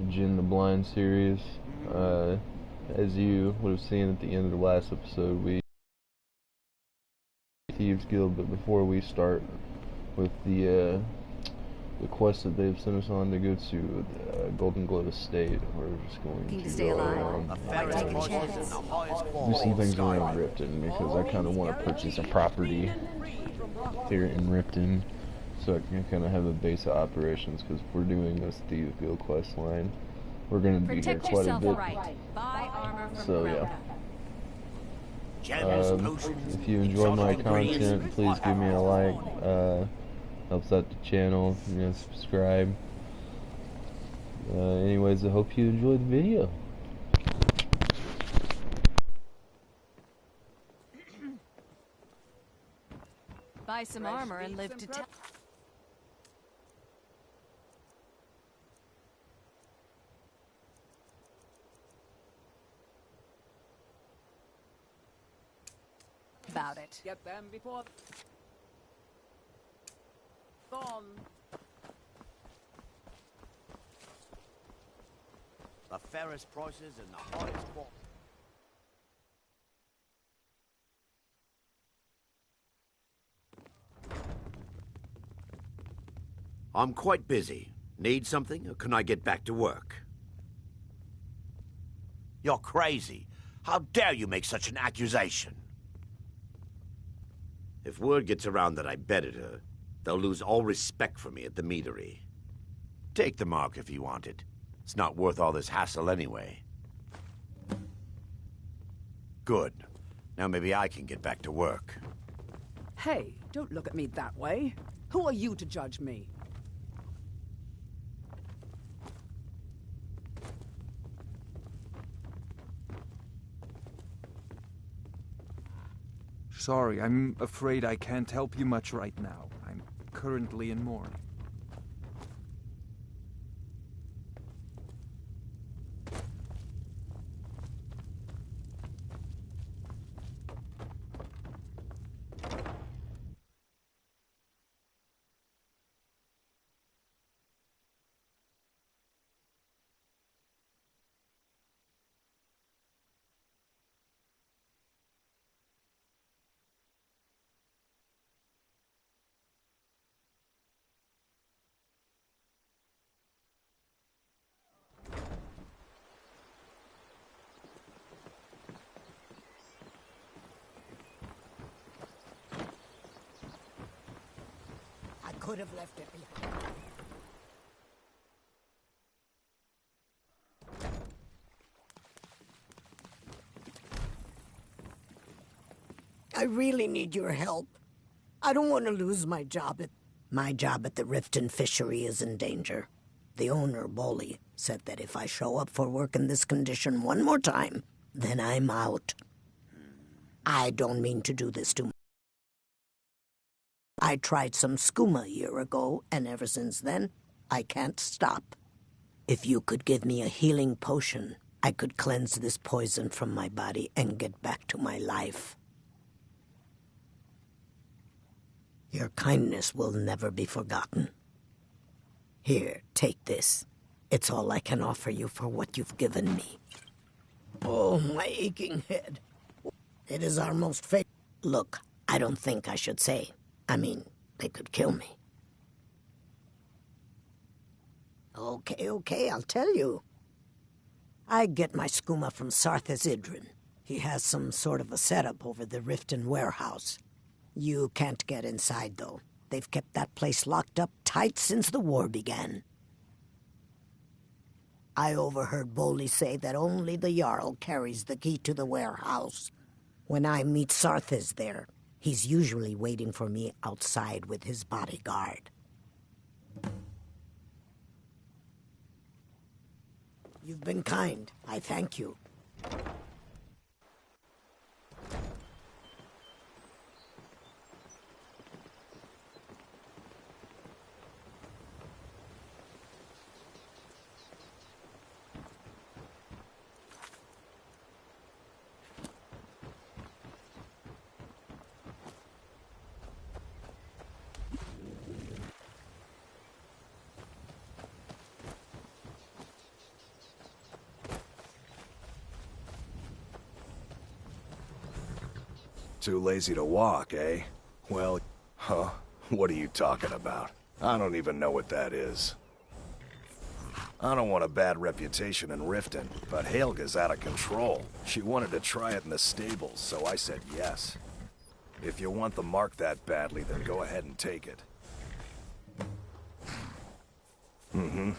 Djinn the Blind series. As you would have seen at the end of the last episode, we Thieves Guild, but before we start with the quest that they've sent us on to go to Golden Glow Estate, we're just going to go around do some things around Ripton because I kind of want to purchase a property here in Ripton so I can kind of have a base of operations because we're doing this Thieves Guild quest line. We're going to be there quite a bit. So yeah. If you enjoy my content, please give me a like. Helps out the channel. Subscribe. Anyways, I hope you enjoy the video. Buy some armor and live to tell. About it. Get them before gone. The fairest prices and the highest quality. I'm quite busy. Need something, or can I get back to work? You're crazy. How dare you make such an accusation? If word gets around that I bedded her, they'll lose all respect for me at the meadery. Take the mark if you want it. It's not worth all this hassle anyway. Good. Now maybe I can get back to work. Hey, don't look at me that way. Who are you to judge me? Sorry, I'm afraid I can't help you much right now. I'm currently in mourning. Could have left it behind. I really need your help. I don't want to lose my job at... My job at the Riften fishery is in danger. The owner, Bolly, said that if I show up for work in this condition one more time, then I'm out. I don't mean to do this to me. I tried some skooma a year ago, and ever since then, I can't stop. If you could give me a healing potion, I could cleanse this poison from my body and get back to my life. Your kindness will never be forgotten. Here, take this. It's all I can offer you for what you've given me. Oh, my aching head. It is our most favorite. Look, I don't think I should say. I mean, they could kill me. Okay, I'll tell you. I get my skooma from Sarthas Idrin. He has some sort of a setup over the Riften warehouse. You can't get inside, though. They've kept that place locked up tight since the war began. I overheard Bolly say that only the Jarl carries the key to the warehouse. When I meet Sarthas there, he's usually waiting for me outside with his bodyguard. You've been kind. I thank you. Too lazy to walk, eh? Well, huh? What are you talking about? I don't even know what that is. I don't want a bad reputation in Riften, but Helga's out of control. She wanted to try it in the stables, so I said yes. If you want the mark that badly, then go ahead and take it. Mm-hmm.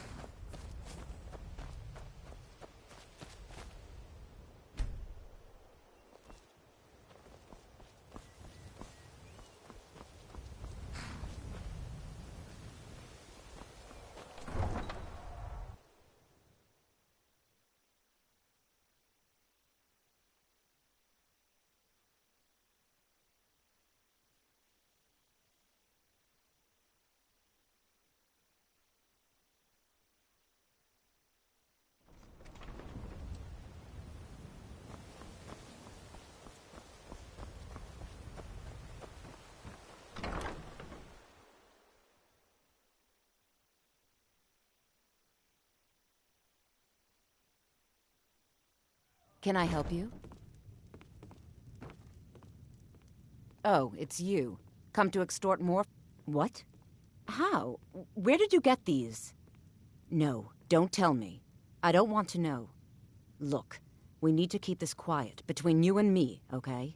Can I help you? Oh, it's you. Come to extort more... What? How? Where did you get these? No, don't tell me. I don't want to know. Look, we need to keep this quiet, between you and me, okay?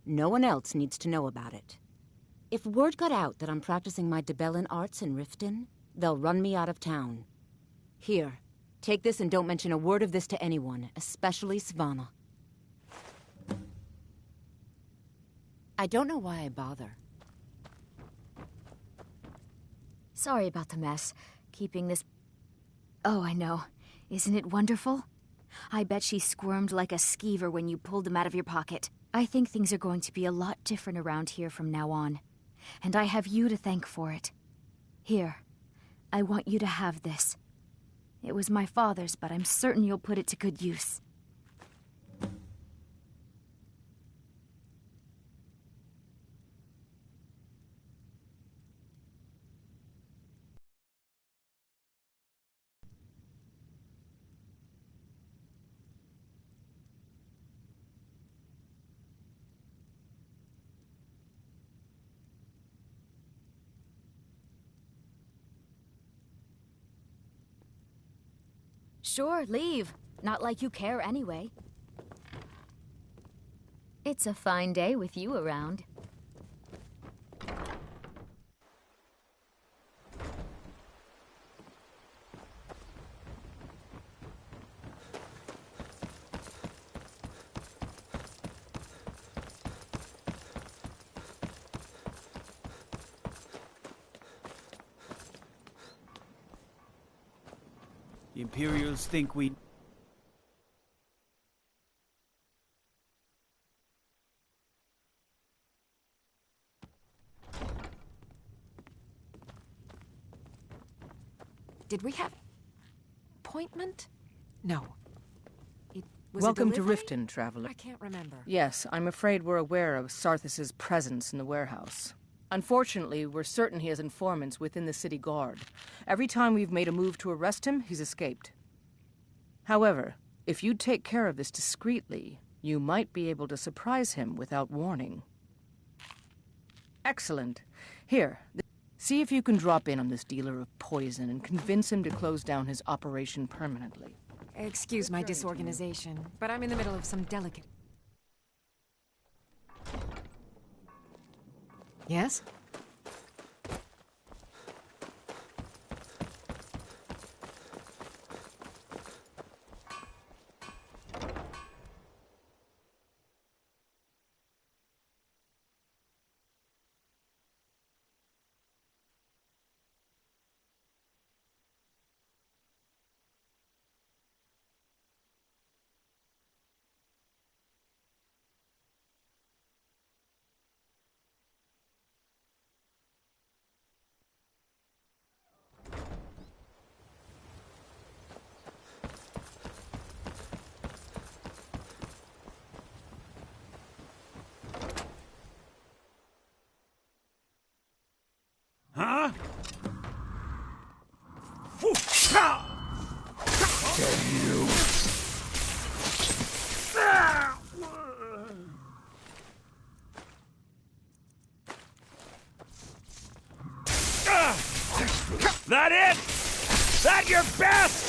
No one else needs to know about it. If word got out that I'm practicing my Debellan arts in Riften, they'll run me out of town. Here, take this and don't mention a word of this to anyone, especially Svanna. I don't know why I bother. Sorry about the mess. Keeping this... Oh, I know. Isn't it wonderful? I bet she squirmed like a skeever when you pulled them out of your pocket. I think things are going to be a lot different around here from now on. And I have you to thank for it. Here, I want you to have this. It was my father's, but I'm certain you'll put it to good use. Sure, leave. Not like you care anyway. It's a fine day with you around. The Imperials think we... Did we have... appointment? No. It was Welcome a to delivery? Riften, traveler. I can't remember. Yes, I'm afraid we're aware of Sarthis' presence in the warehouse. Unfortunately, we're certain he has informants within the city guard. Every time we've made a move to arrest him, he's escaped. However, if you take care of this discreetly, you might be able to surprise him without warning. Excellent. Here, see if you can drop in on this dealer of poison and convince him to close down his operation permanently. Excuse my disorganization, but I'm in the middle of some delicate... Yes? it? Is that your best?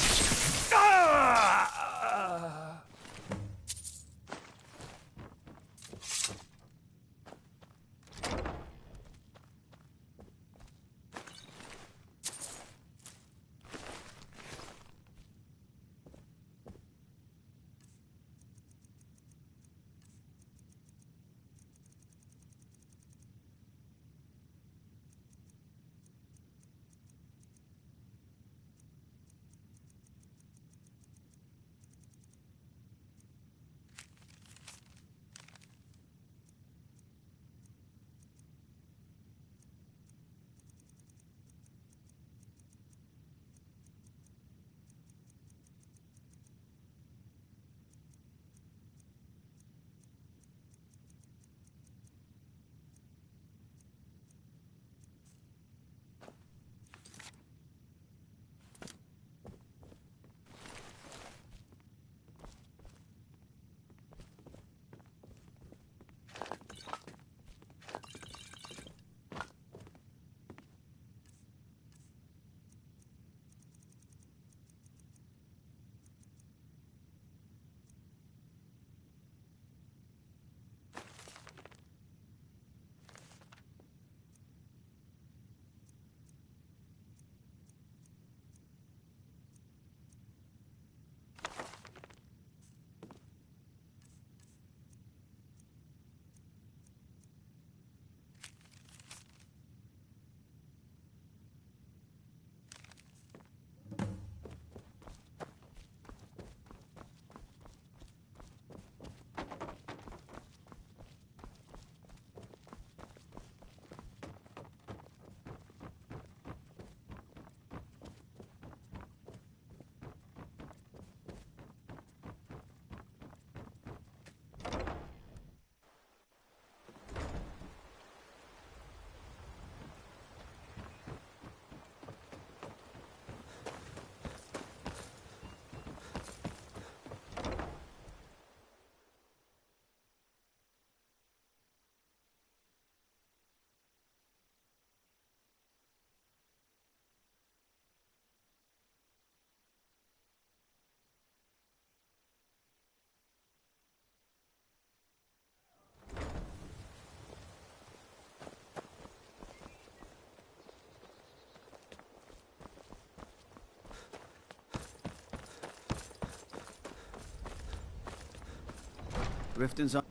Riften's on.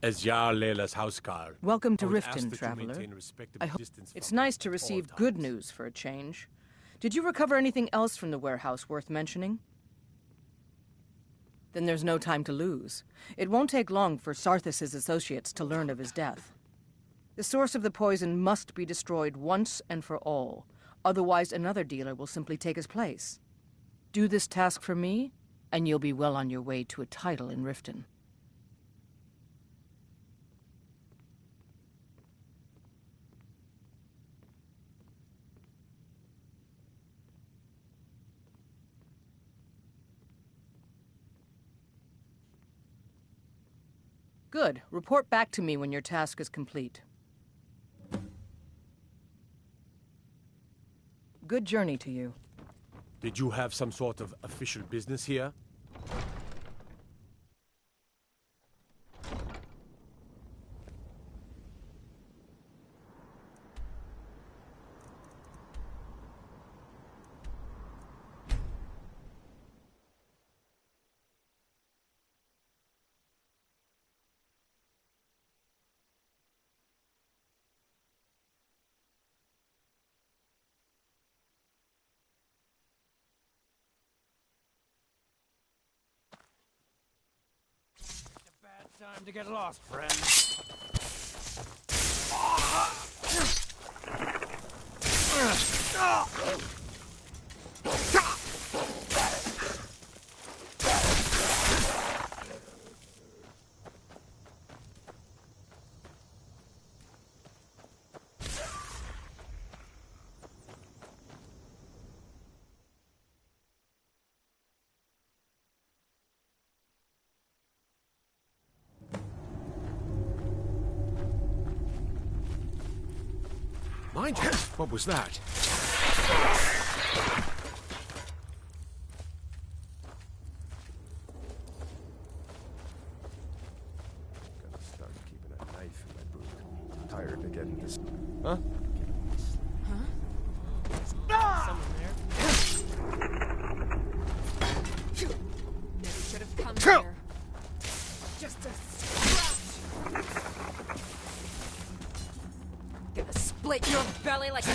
As Jarl Leila's housecarl. Welcome to I would ask Riften, that you traveler. maintain a respectable distance It's from nice me to at receive all good times. news for a change. Did you recover anything else from the warehouse worth mentioning? Then there's no time to lose. It won't take long for Sarthis' associates to learn of his death. The source of the poison must be destroyed once and for all. Otherwise, another dealer will simply take his place. Do this task for me, and you'll be well on your way to a title in Riften. Good. Report back to me when your task is complete. Good journey to you. Did you have some sort of official business here? Time to get lost, friend. Mind you, what was that? Gotta start keeping a knife in my boot. I'm tired of getting this. Huh? Never should have come here. Just a scratch. Gonna split your belly like a...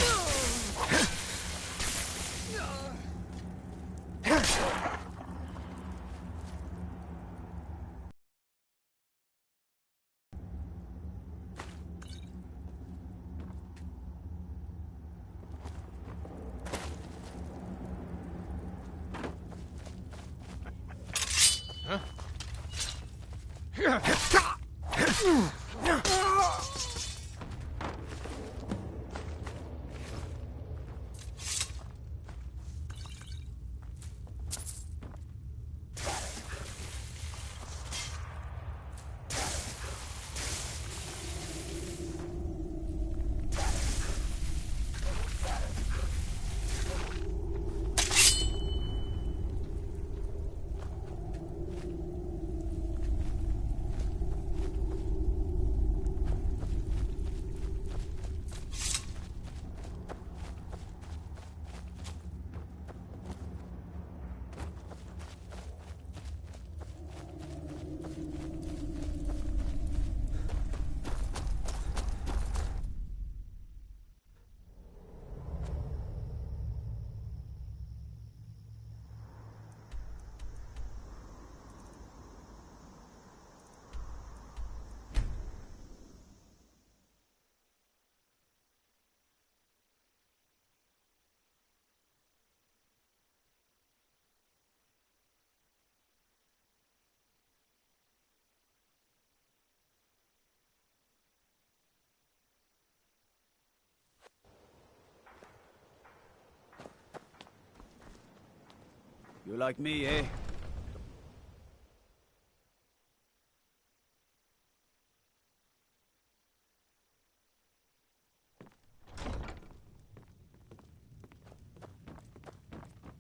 You like me, eh?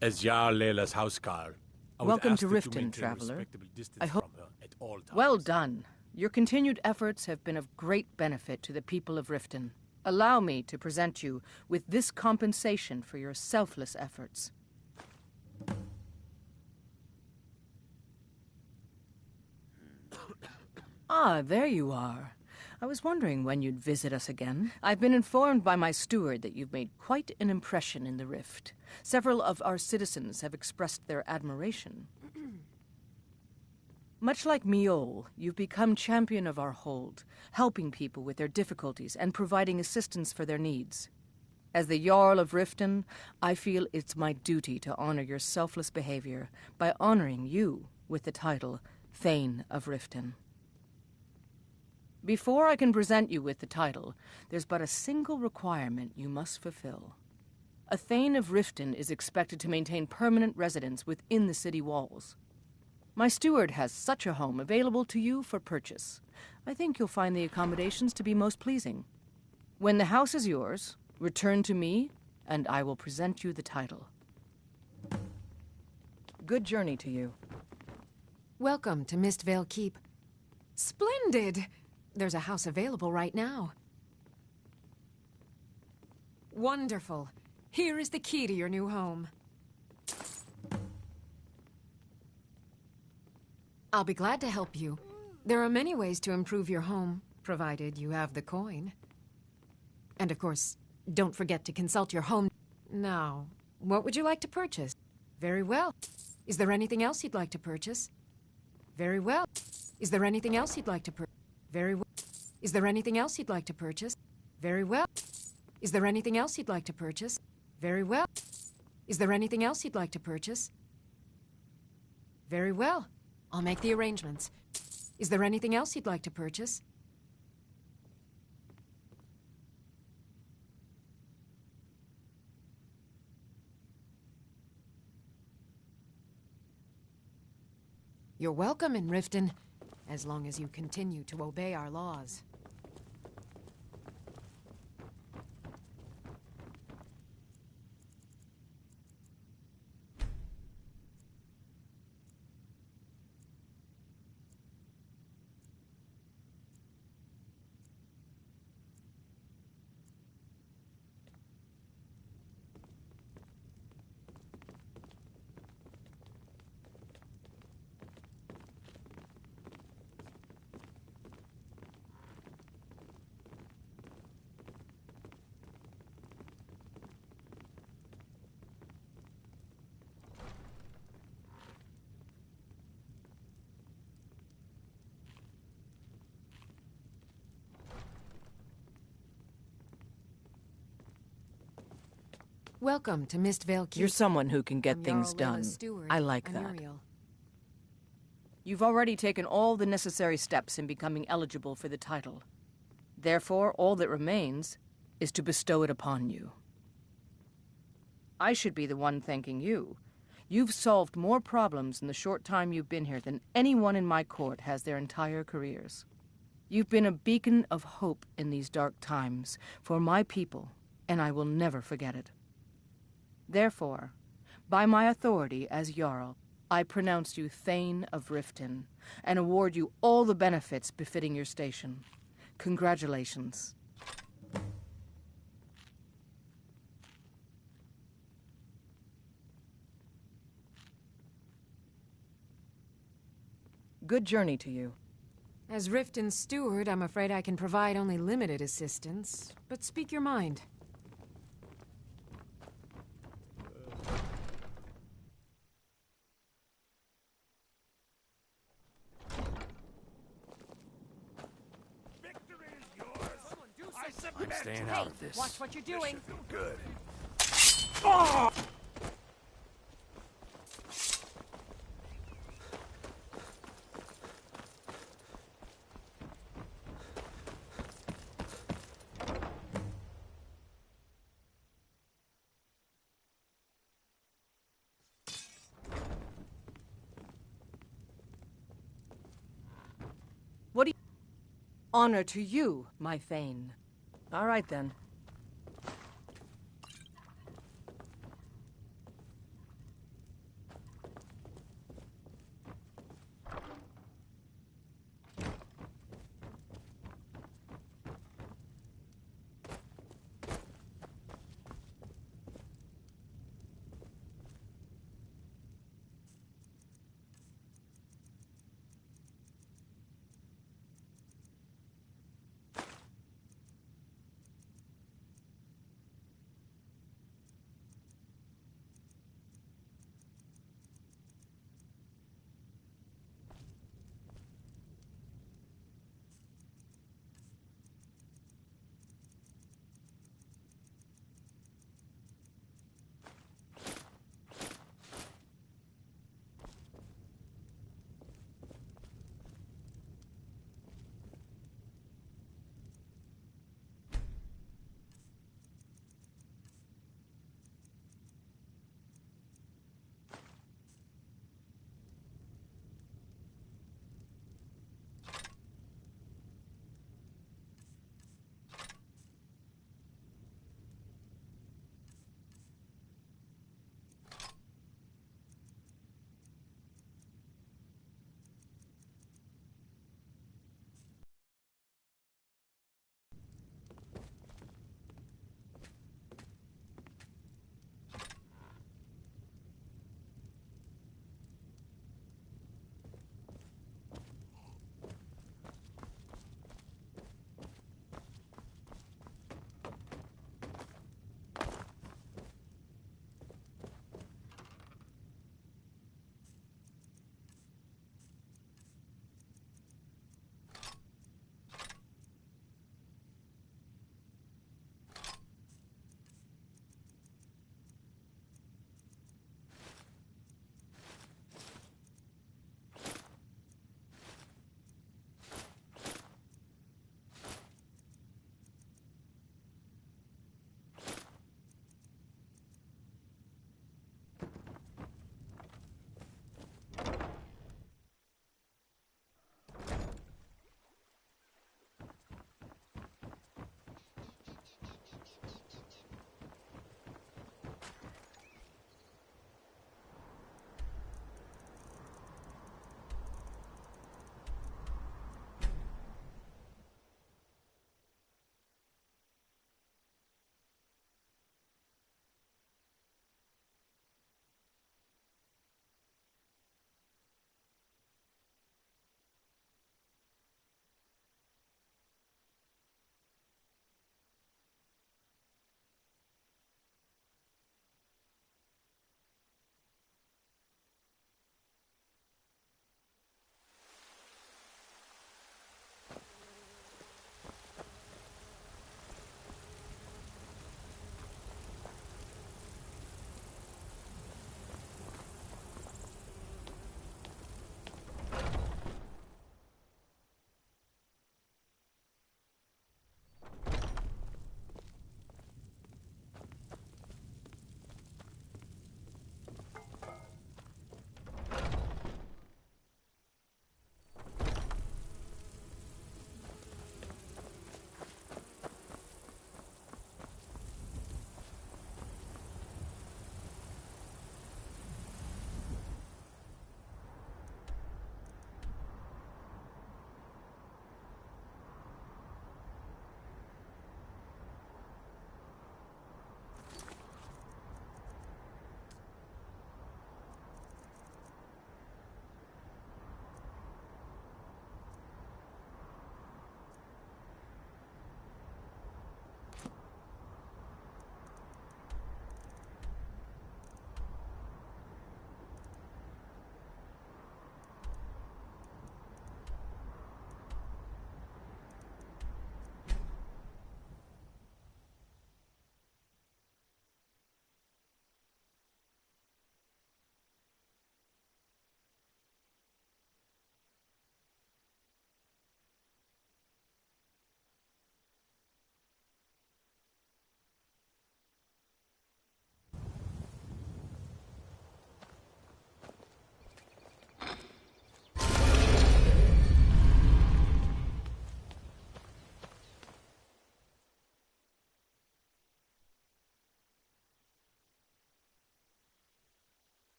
As Jarl Layla's housecarl, I would Welcome ask to that you Riften, maintain traveler. respectable distance I hope. from her at all times. Well done. Your continued efforts have been of great benefit to the people of Riften. Allow me to present you with this compensation for your selfless efforts. Ah, there you are. I was wondering when you'd visit us again. I've been informed by my steward that you've made quite an impression in the Rift. Several of our citizens have expressed their admiration. Much like Miol, you've become champion of our hold, helping people with their difficulties and providing assistance for their needs. As the Jarl of Riften, I feel it's my duty to honor your selfless behavior by honoring you with the title Thane of Riften. Before I can present you with the title, there's but a single requirement you must fulfill. A Thane of Riften is expected to maintain permanent residence within the city walls. My steward has such a home available to you for purchase. I think you'll find the accommodations to be most pleasing. When the house is yours, return to me, and I will present you the title. Good journey to you. Welcome to Mistvale Keep. Splendid! There's a house available right now. Wonderful. Here is the key to your new home. I'll be glad to help you. There are many ways to improve your home, provided you have the coin. And of course, don't forget to consult your home. Now, what would you like to purchase? Very well. Is there anything else you'd like to purchase? Very well. Is there anything else you'd like to purchase? Very well. Is there anything else you'd like to purchase? Very well. Is there anything else you'd like to purchase? Very well. Is there anything else you'd like to purchase? Very well. I'll make the arrangements. Is there anything else you'd like to purchase? You're welcome in Riften, as long as you continue to obey our laws. Welcome to Mistvale Keep. You're someone who can get I'm things Jarl Layla's done. steward, I like that. Anuriel. You've already taken all the necessary steps in becoming eligible for the title. Therefore, all that remains is to bestow it upon you. I should be the one thanking you. You've solved more problems in the short time you've been here than anyone in my court has their entire careers. You've been a beacon of hope in these dark times for my people, and I will never forget it. Therefore, by my authority as Jarl, I pronounce you Thane of Riften, and award you all the benefits befitting your station. Congratulations. Good journey to you. As Riften's steward, I'm afraid I can provide only limited assistance, but speak your mind. I'm staying out of this. Watch what you're doing. Feel good. What do you... Honor to you, my Thane. All right, then.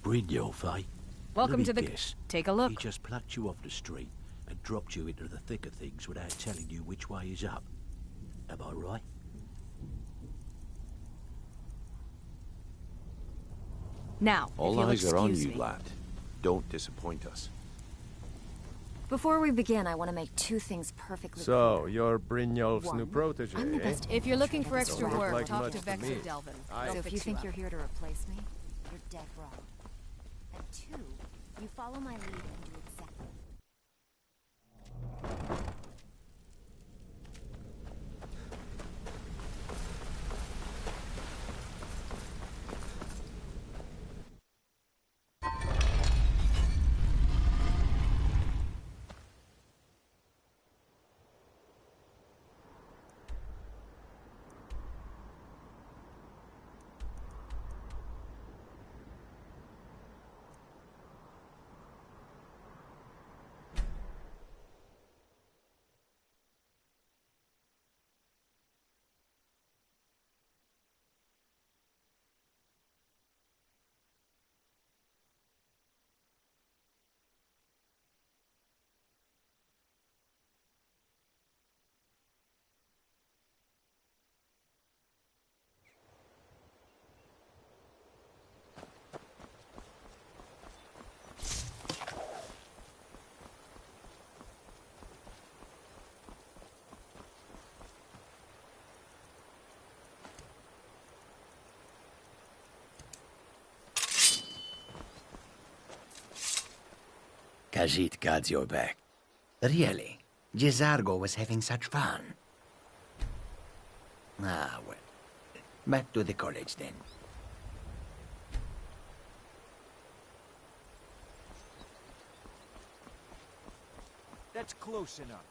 Brynjolf, eh? Welcome Let to me the... guess. Take a look. He just plucked you off the street and dropped you into the thick of things without telling you which way is up. Am I right? Now, if All you'll eyes are on excuse you, me. lad. Don't disappoint us. Before we begin, I want to make two things perfectly So, clear. you're Brynjolf's new One, protege, I'm the eh? best. If you're looking for This extra don't work, like talk much to to Vex me. or Delvin. Aye. So They'll if you fix think up. you're here to replace me, you're dead wrong. And two, you follow my lead and do exactly. Khajiit got your back. Really? Jizargo was having such fun. Ah, well. Back to the college then. That's close enough.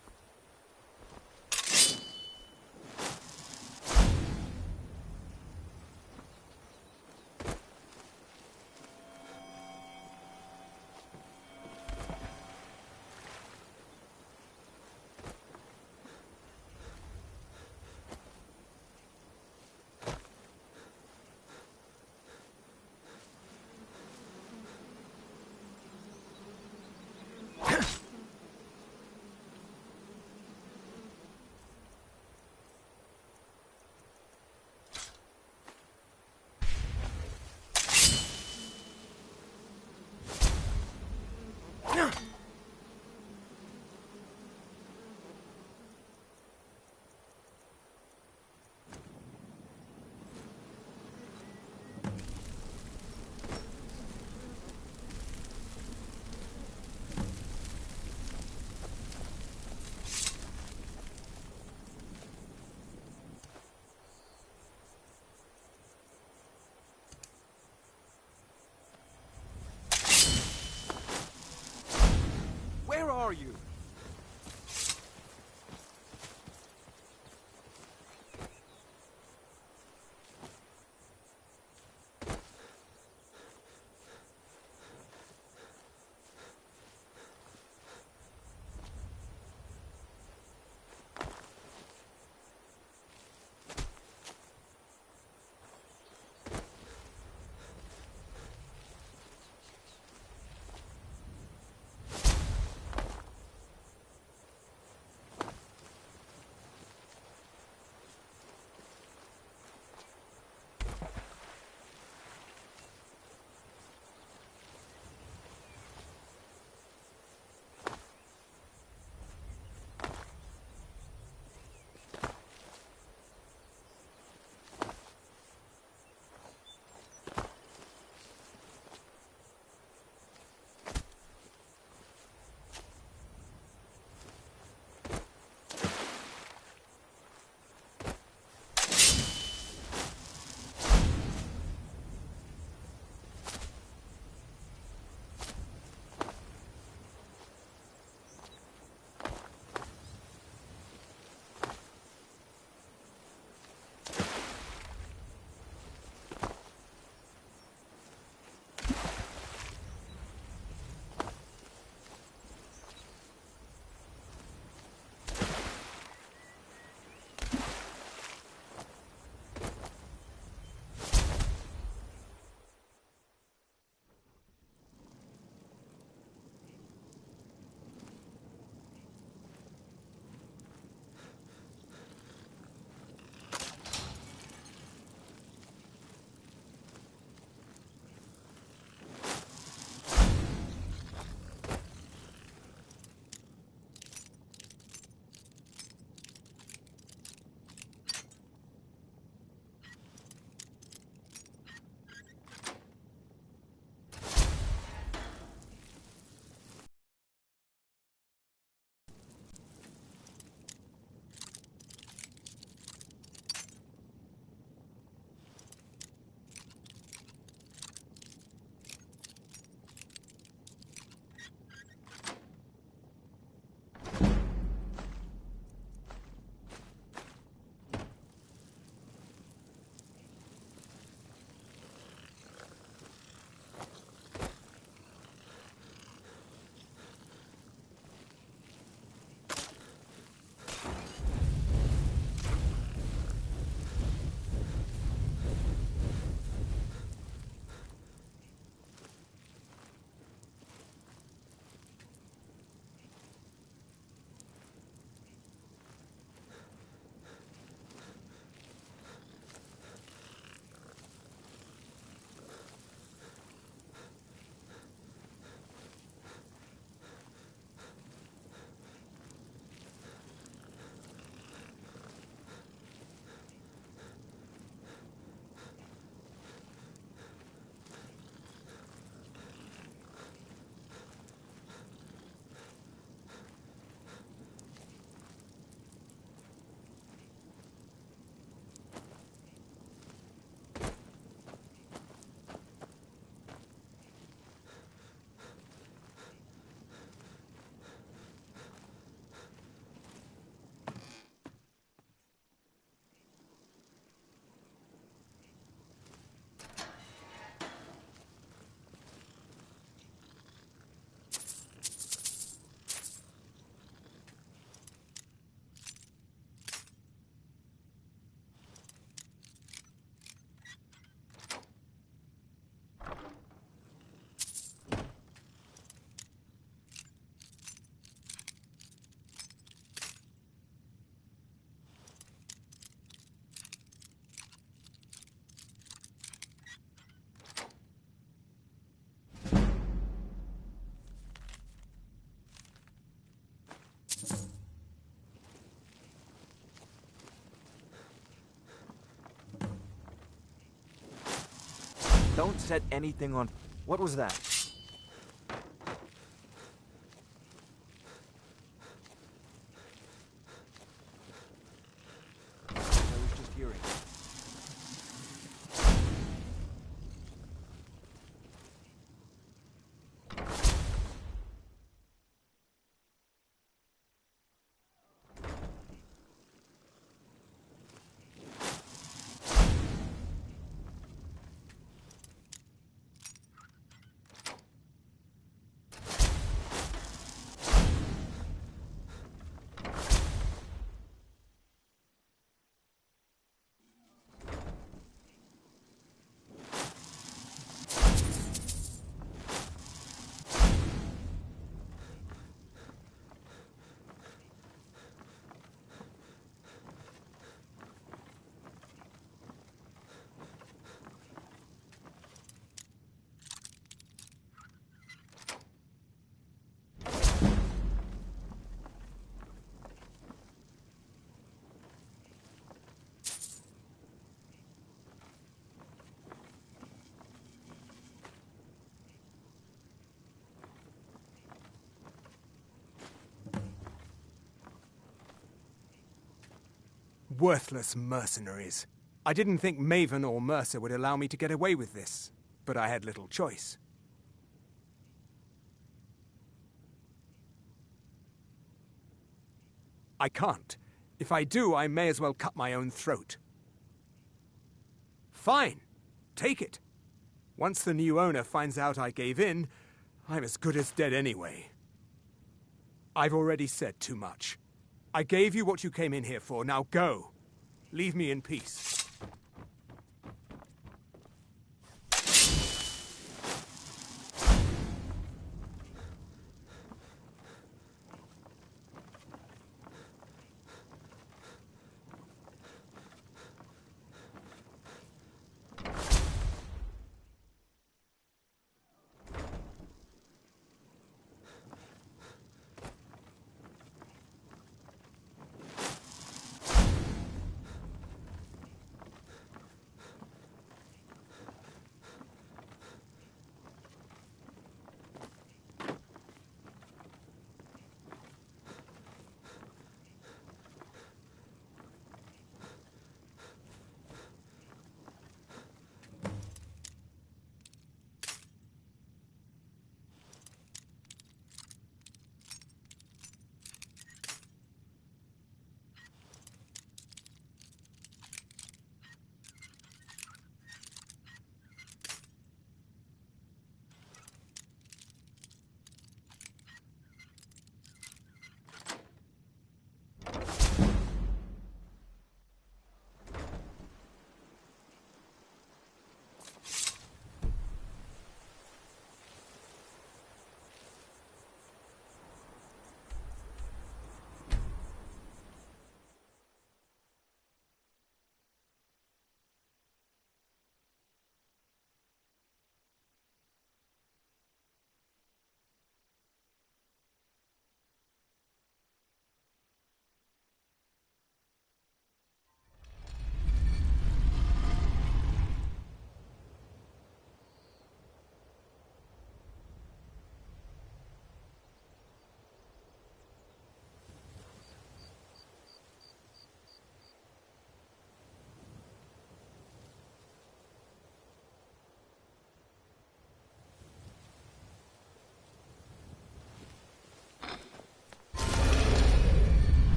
Where are you? Don't set anything on... What was that? I was just hearing. Worthless mercenaries. I didn't think Maven or Mercer would allow me to get away with this, but I had little choice. I can't. If I do, I may as well cut my own throat. Fine. Take it. Once the new owner finds out I gave in, I'm as good as dead anyway. I've already said too much. I gave you what you came in here for, now go. Leave me in peace.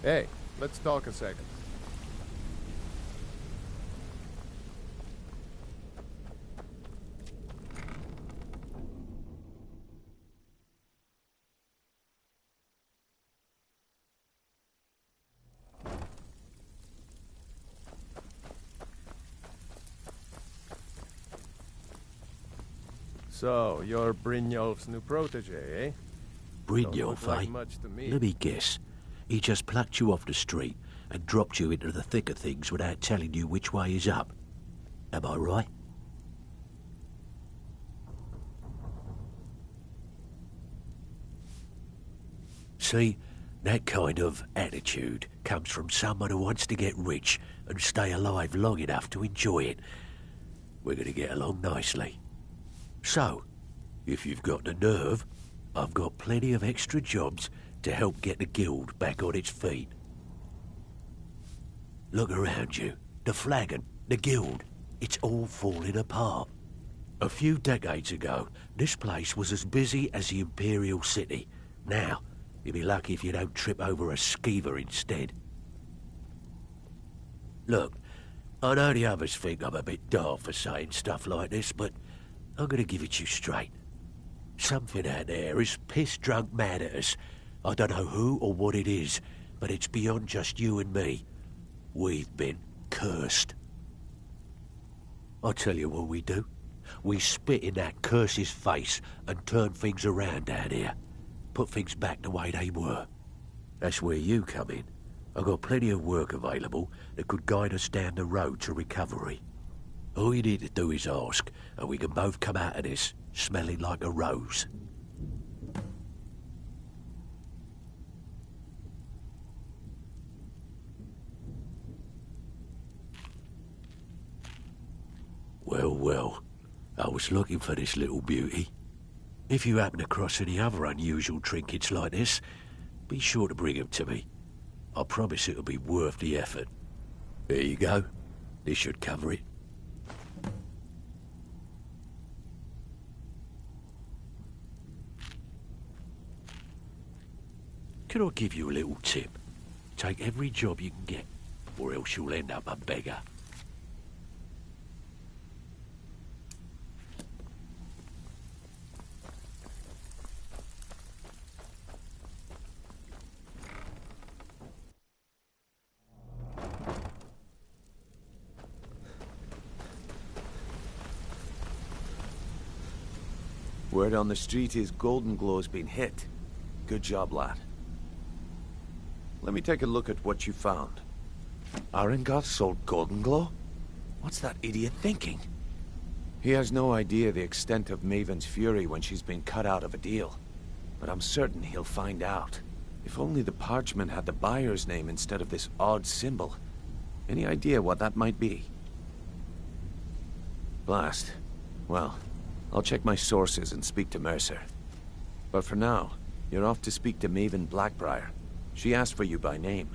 Hey, let's talk a second. So, you're Brynjolf's new protege, eh? Brynjolf, like eh? much to me. Let me guess. He just plucked you off the street and dropped you into the thick of things without telling you which way is up. Am I right? See, that kind of attitude comes from someone who wants to get rich and stay alive long enough to enjoy it. We're going to get along nicely. So, if you've got the nerve, I've got plenty of extra jobs to help get the guild back on its feet. Look around you. The flagon, the guild, it's all falling apart. A few decades ago, this place was as busy as the Imperial City. Now, you'll be lucky if you don't trip over a skeever instead. Look, I know the others think I'm a bit daft for saying stuff like this, but I'm gonna give it to you straight. Something out there is piss-drunk mad at us. I don't know who or what it is, but it's beyond just you and me. We've been cursed. I'll tell you what we do. We spit in that curse's face and turn things around down here. Put things back the way they were. That's where you come in. I've got plenty of work available that could guide us down the road to recovery. All you need to do is ask, and we can both come out of this smelling like a rose. Well, well, I was looking for this little beauty. If you happen across any other unusual trinkets like this, be sure to bring them to me. I promise it'll be worth the effort. There you go. This should cover it. Can I give you a little tip? Take every job you can get, or else you'll end up a beggar. Word on the street is Golden Glow's been hit. Good job, lad. Let me take a look at what you found. Arengoth sold Golden Glow? What's that idiot thinking? He has no idea the extent of Maven's fury when she's been cut out of a deal. But I'm certain he'll find out. If only the parchment had the buyer's name instead of this odd symbol. Any idea what that might be? Blast. Well, I'll check my sources and speak to Mercer. But for now, you're off to speak to Maven Blackbriar. She asked for you by name.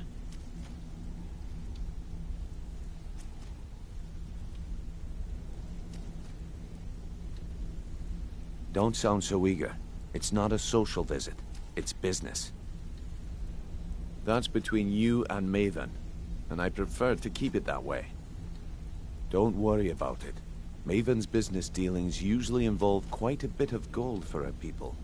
Don't sound so eager. It's not a social visit. It's business. That's between you and Maven, and I prefer to keep it that way. Don't worry about it. Maven's business dealings usually involve quite a bit of gold for her people.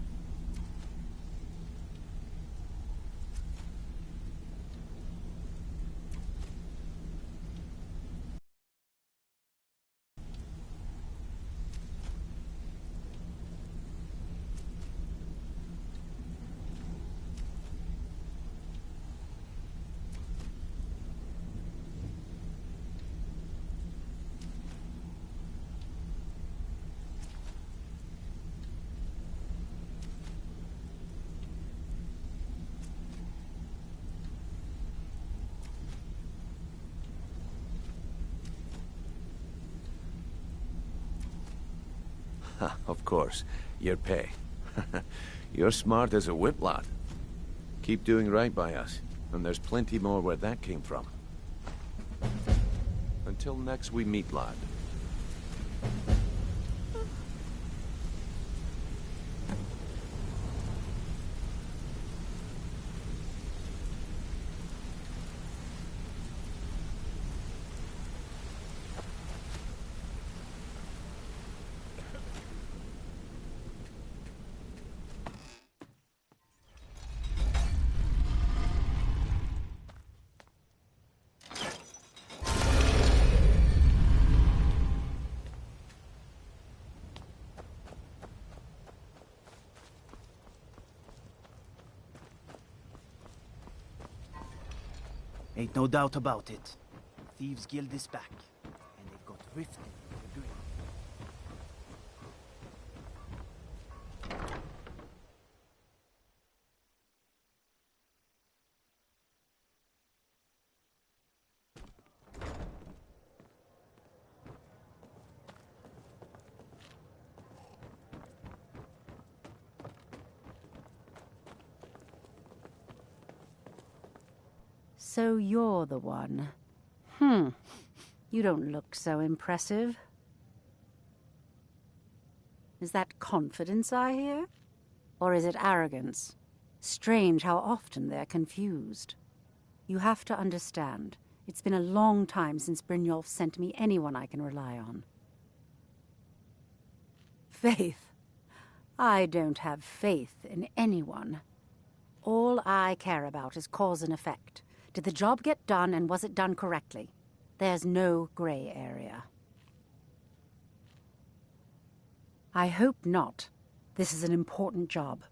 Of course, your pay. You're smart as a whip, lad. Keep doing right by us, and there's plenty more where that came from. Until next we meet, lad. Ain't no doubt about it. Thieves Guild is back, and they've got Riften for the grip. So you're the one. You don't look so impressive. Is that confidence I hear? Or is it arrogance? Strange how often they're confused. You have to understand, it's been a long time since Brynjolf sent me anyone I can rely on. Faith? I don't have faith in anyone. All I care about is cause and effect. Did the job get done, and was it done correctly? There's no gray area. I hope not. This is an important job.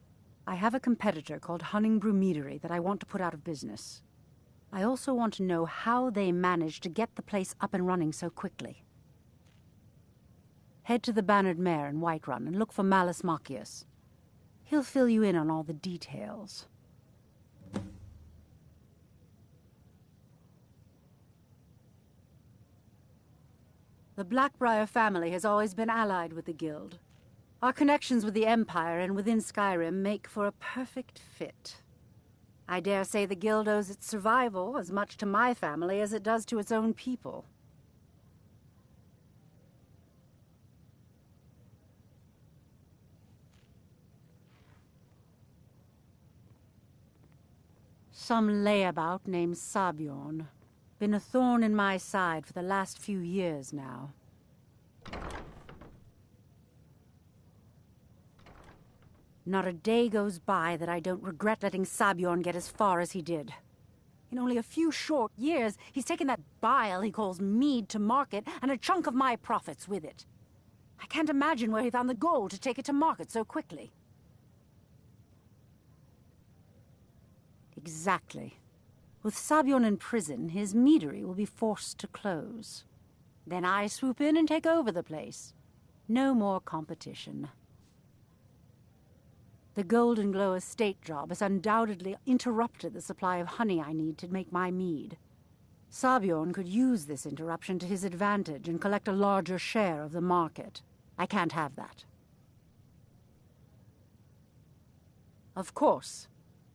I have a competitor called Hunningbrew Meadery that I want to put out of business. I also want to know how they managed to get the place up and running so quickly. Head to the Bannered Mare in Whiterun and look for Malus Machius. He'll fill you in on all the details. The Blackbriar family has always been allied with the Guild. Our connections with the Empire and within Skyrim make for a perfect fit. I dare say the Guild owes its survival as much to my family as it does to its own people. Some layabout named Sabjorn. Been a thorn in my side for the last few years now. Not a day goes by that I don't regret letting Sabjorn get as far as he did. In only a few short years, he's taken that bile he calls mead to market, and a chunk of my profits with it. I can't imagine where he found the gold to take it to market so quickly. Exactly. With Sabjorn in prison, his meadery will be forced to close. Then I swoop in and take over the place. No more competition. The Golden Glow estate job has undoubtedly interrupted the supply of honey I need to make my mead. Sabjorn could use this interruption to his advantage and collect a larger share of the market. I can't have that. Of course.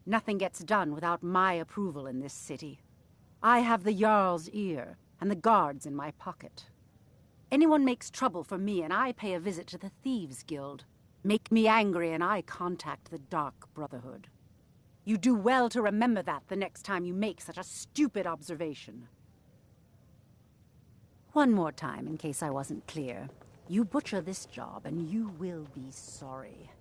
Nothing gets done without my approval in this city. I have the Jarl's ear, and the guards in my pocket. Anyone makes trouble for me, and I pay a visit to the Thieves Guild. Make me angry, and I contact the Dark Brotherhood. You do well to remember that the next time you make such a stupid observation. One more time, in case I wasn't clear. You butcher this job, and you will be sorry.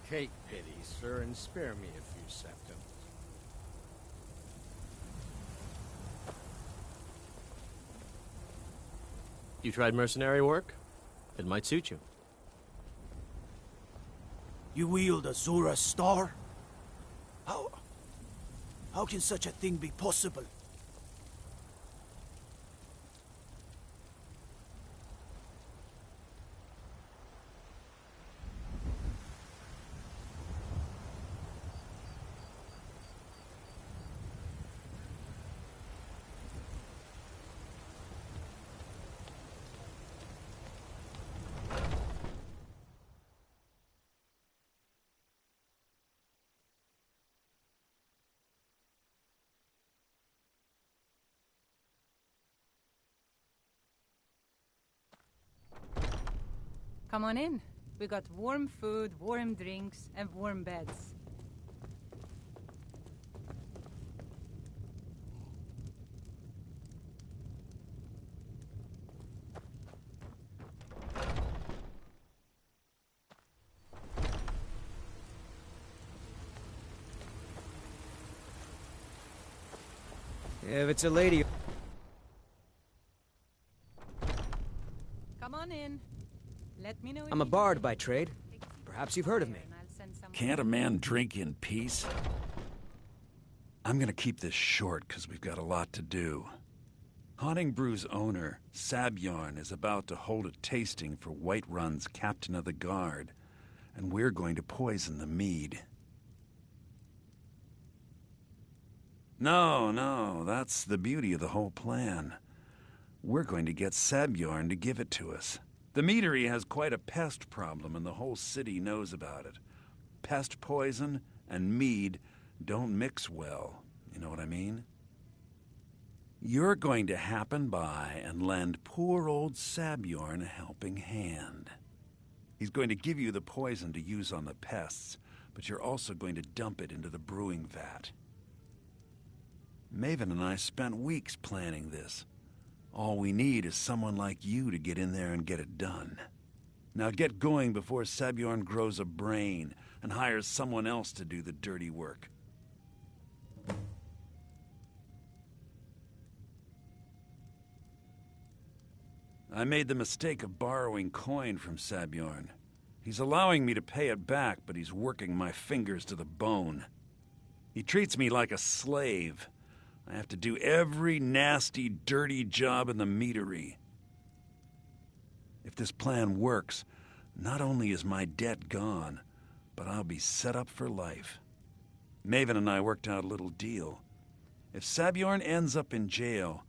Take pity, sir, and spare me a few seconds. You tried mercenary work? It might suit you. You wield a Zora star? How can such a thing be possible? Come on in. We got warm food, warm drinks, and warm beds. If it's a lady... Come on in. Let me know if I'm a you bard by trade. Perhaps you've heard of me. Can't a man drink in peace? I'm gonna keep this short, because we've got a lot to do. Haunting Brew's owner, Sabjorn, is about to hold a tasting for Whiterun's captain of the guard, and we're going to poison the mead. No, that's the beauty of the whole plan. We're going to get Sabjorn to give it to us. The meadery has quite a pest problem, and the whole city knows about it. Pest poison and mead don't mix well, you know what I mean? You're going to happen by and lend poor old Sabjorn a helping hand. He's going to give you the poison to use on the pests, but you're also going to dump it into the brewing vat. Maven and I spent weeks planning this. All we need is someone like you to get in there and get it done. Now get going before Sabjorn grows a brain and hires someone else to do the dirty work. I made the mistake of borrowing coin from Sabjorn. He's allowing me to pay it back, but he's working my fingers to the bone. He treats me like a slave. I have to do every nasty, dirty job in the meadery. If this plan works, not only is my debt gone, but I'll be set up for life. Maven and I worked out a little deal. If Sabjorn ends up in jail,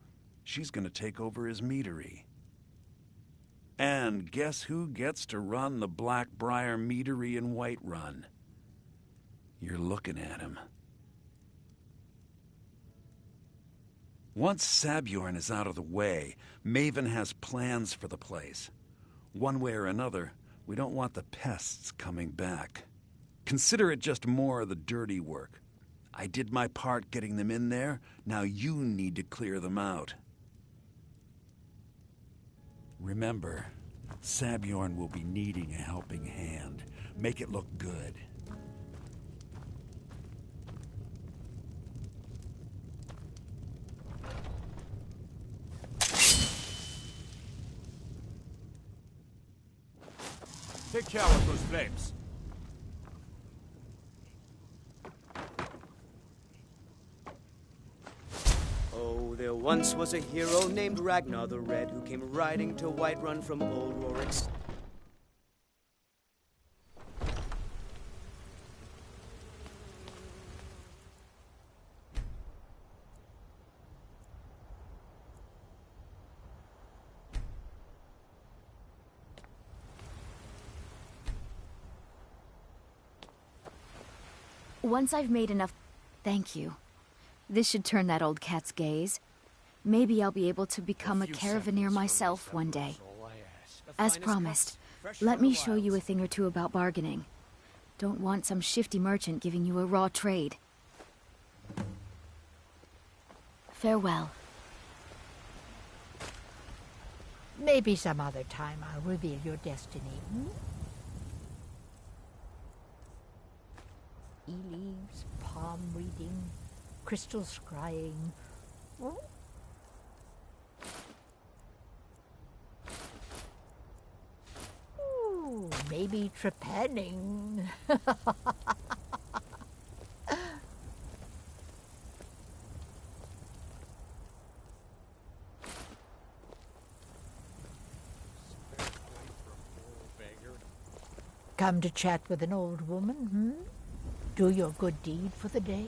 she's going to take over his meadery. And guess who gets to run the Blackbriar meadery in Whiterun? You're looking at him. Once Sabjorn is out of the way, Maven has plans for the place. One way or another, we don't want the pests coming back. Consider it just more of the dirty work. I did my part getting them in there, now you need to clear them out. Remember, Sabjorn will be needing a helping hand. Make it look good. Take care of those flames. Oh, there once was a hero named Ragnar the Red who came riding to Whiterun from old Rorik's. Once I've made enough... Thank you. This should turn that old cat's gaze. Maybe I'll be able to become a caravaneer myself one day. As promised, let me show you a thing or two about bargaining. Don't want some shifty merchant giving you a raw trade. Farewell. Maybe some other time I'll reveal your destiny. E-leaves, palm reading, crystal scrying. Ooh, maybe trepanning. Come to chat with an old woman, Do your good deed for the day.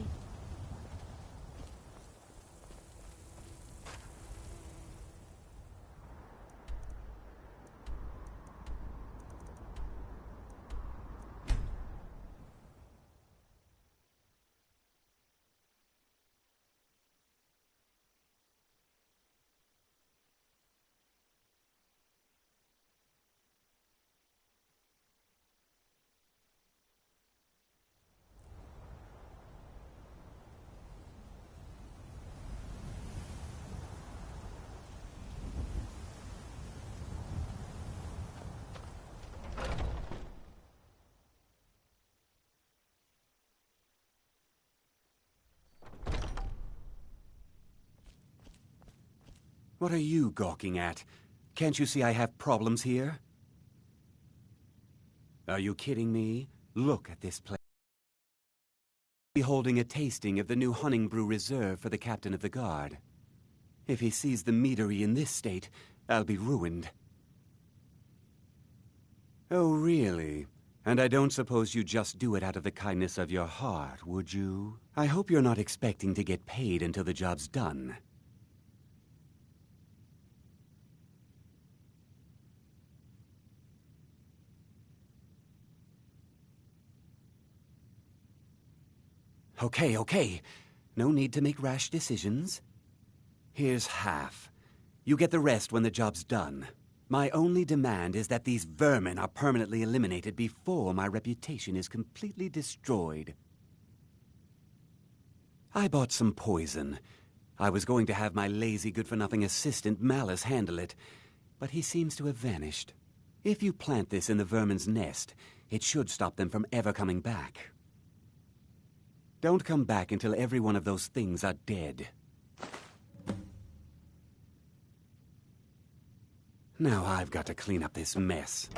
What are you gawking at? Can't you see I have problems here? Are you kidding me? Look at this place. Be holding a tasting of the new Hunting Brew Reserve for the captain of the guard. If he sees the meadery in this state, I'll be ruined. Oh, really? And I don't suppose you just do it out of the kindness of your heart, would you? I hope you're not expecting to get paid until the job's done. Okay. No need to make rash decisions. Here's half. You get the rest when the job's done. My only demand is that these vermin are permanently eliminated before my reputation is completely destroyed. I bought some poison. I was going to have my lazy, good-for-nothing assistant Malice handle it, but he seems to have vanished. If you plant this in the vermin's nest, it should stop them from ever coming back. Don't come back until every one of those things are dead. Now I've got to clean up this mess.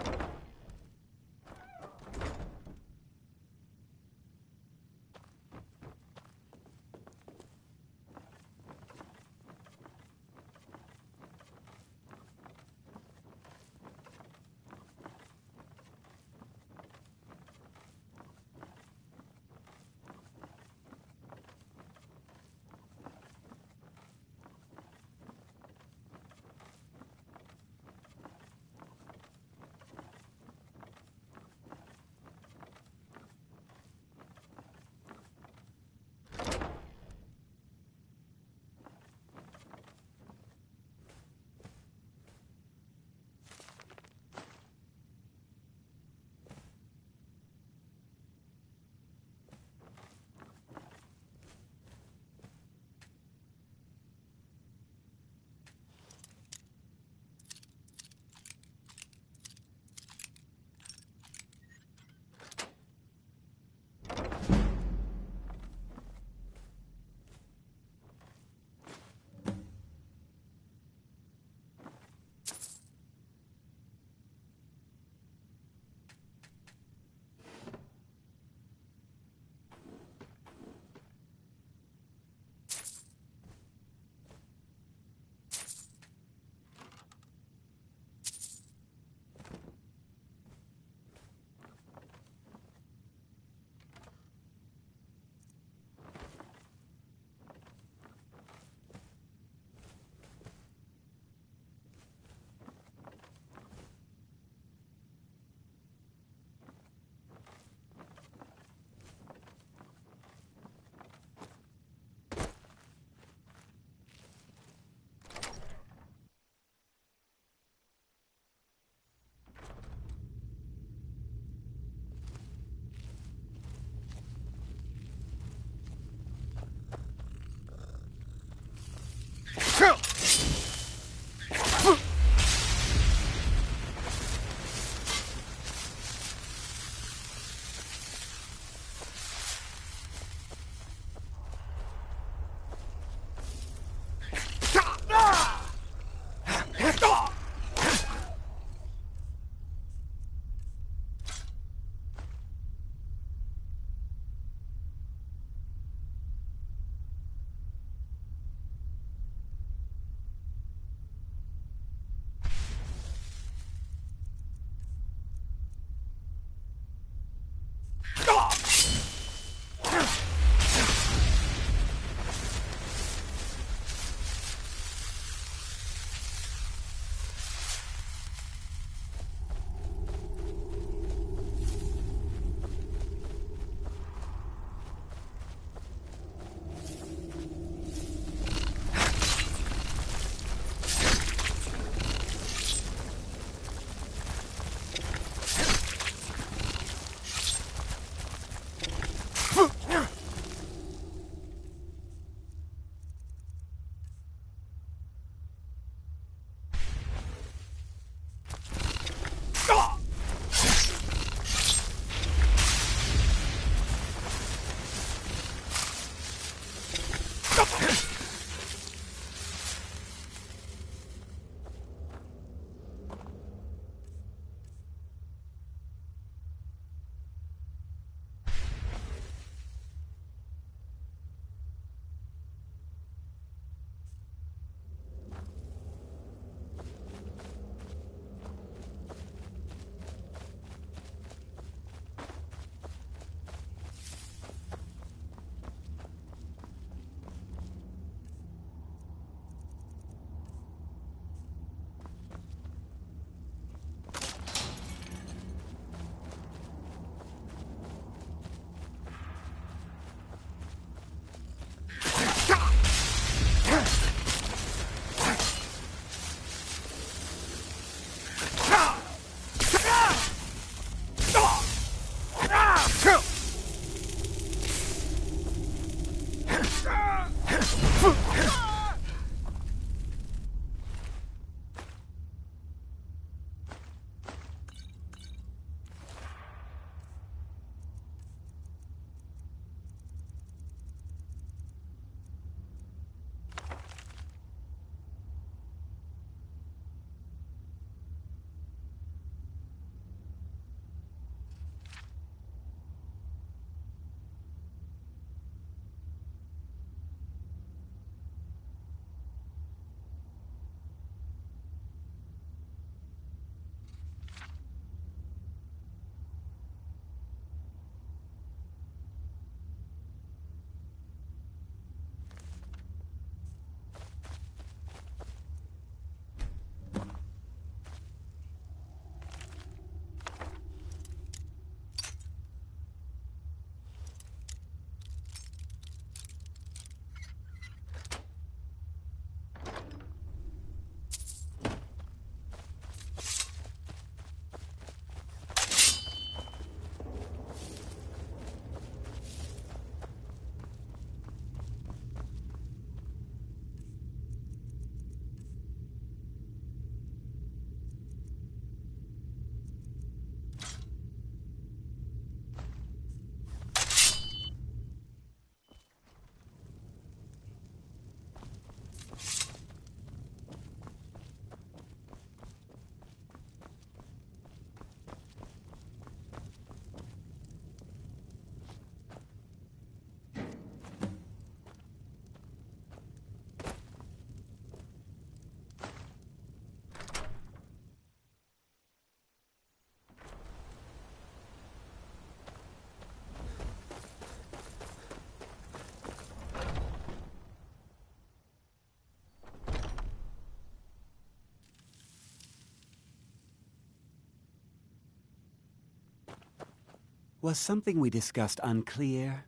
Was something we discussed unclear?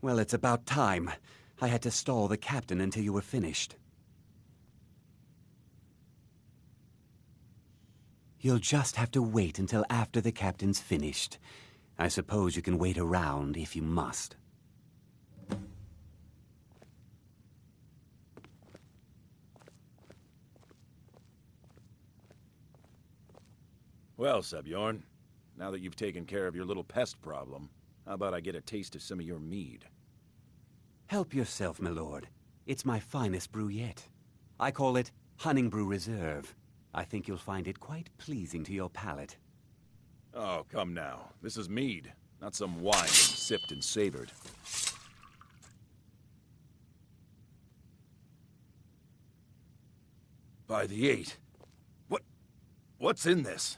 Well, it's about time. I had to stall the captain until you were finished. You'll just have to wait until after the captain's finished. I suppose you can wait around if you must. Well, Sabjorn, now that you've taken care of your little pest problem, how about I get a taste of some of your mead? Help yourself, my lord. It's my finest brew yet. I call it Honningbrew Reserve. I think you'll find it quite pleasing to your palate. Oh, come now. This is mead, not some wine that's sipped and savored. By the 8. What's in this?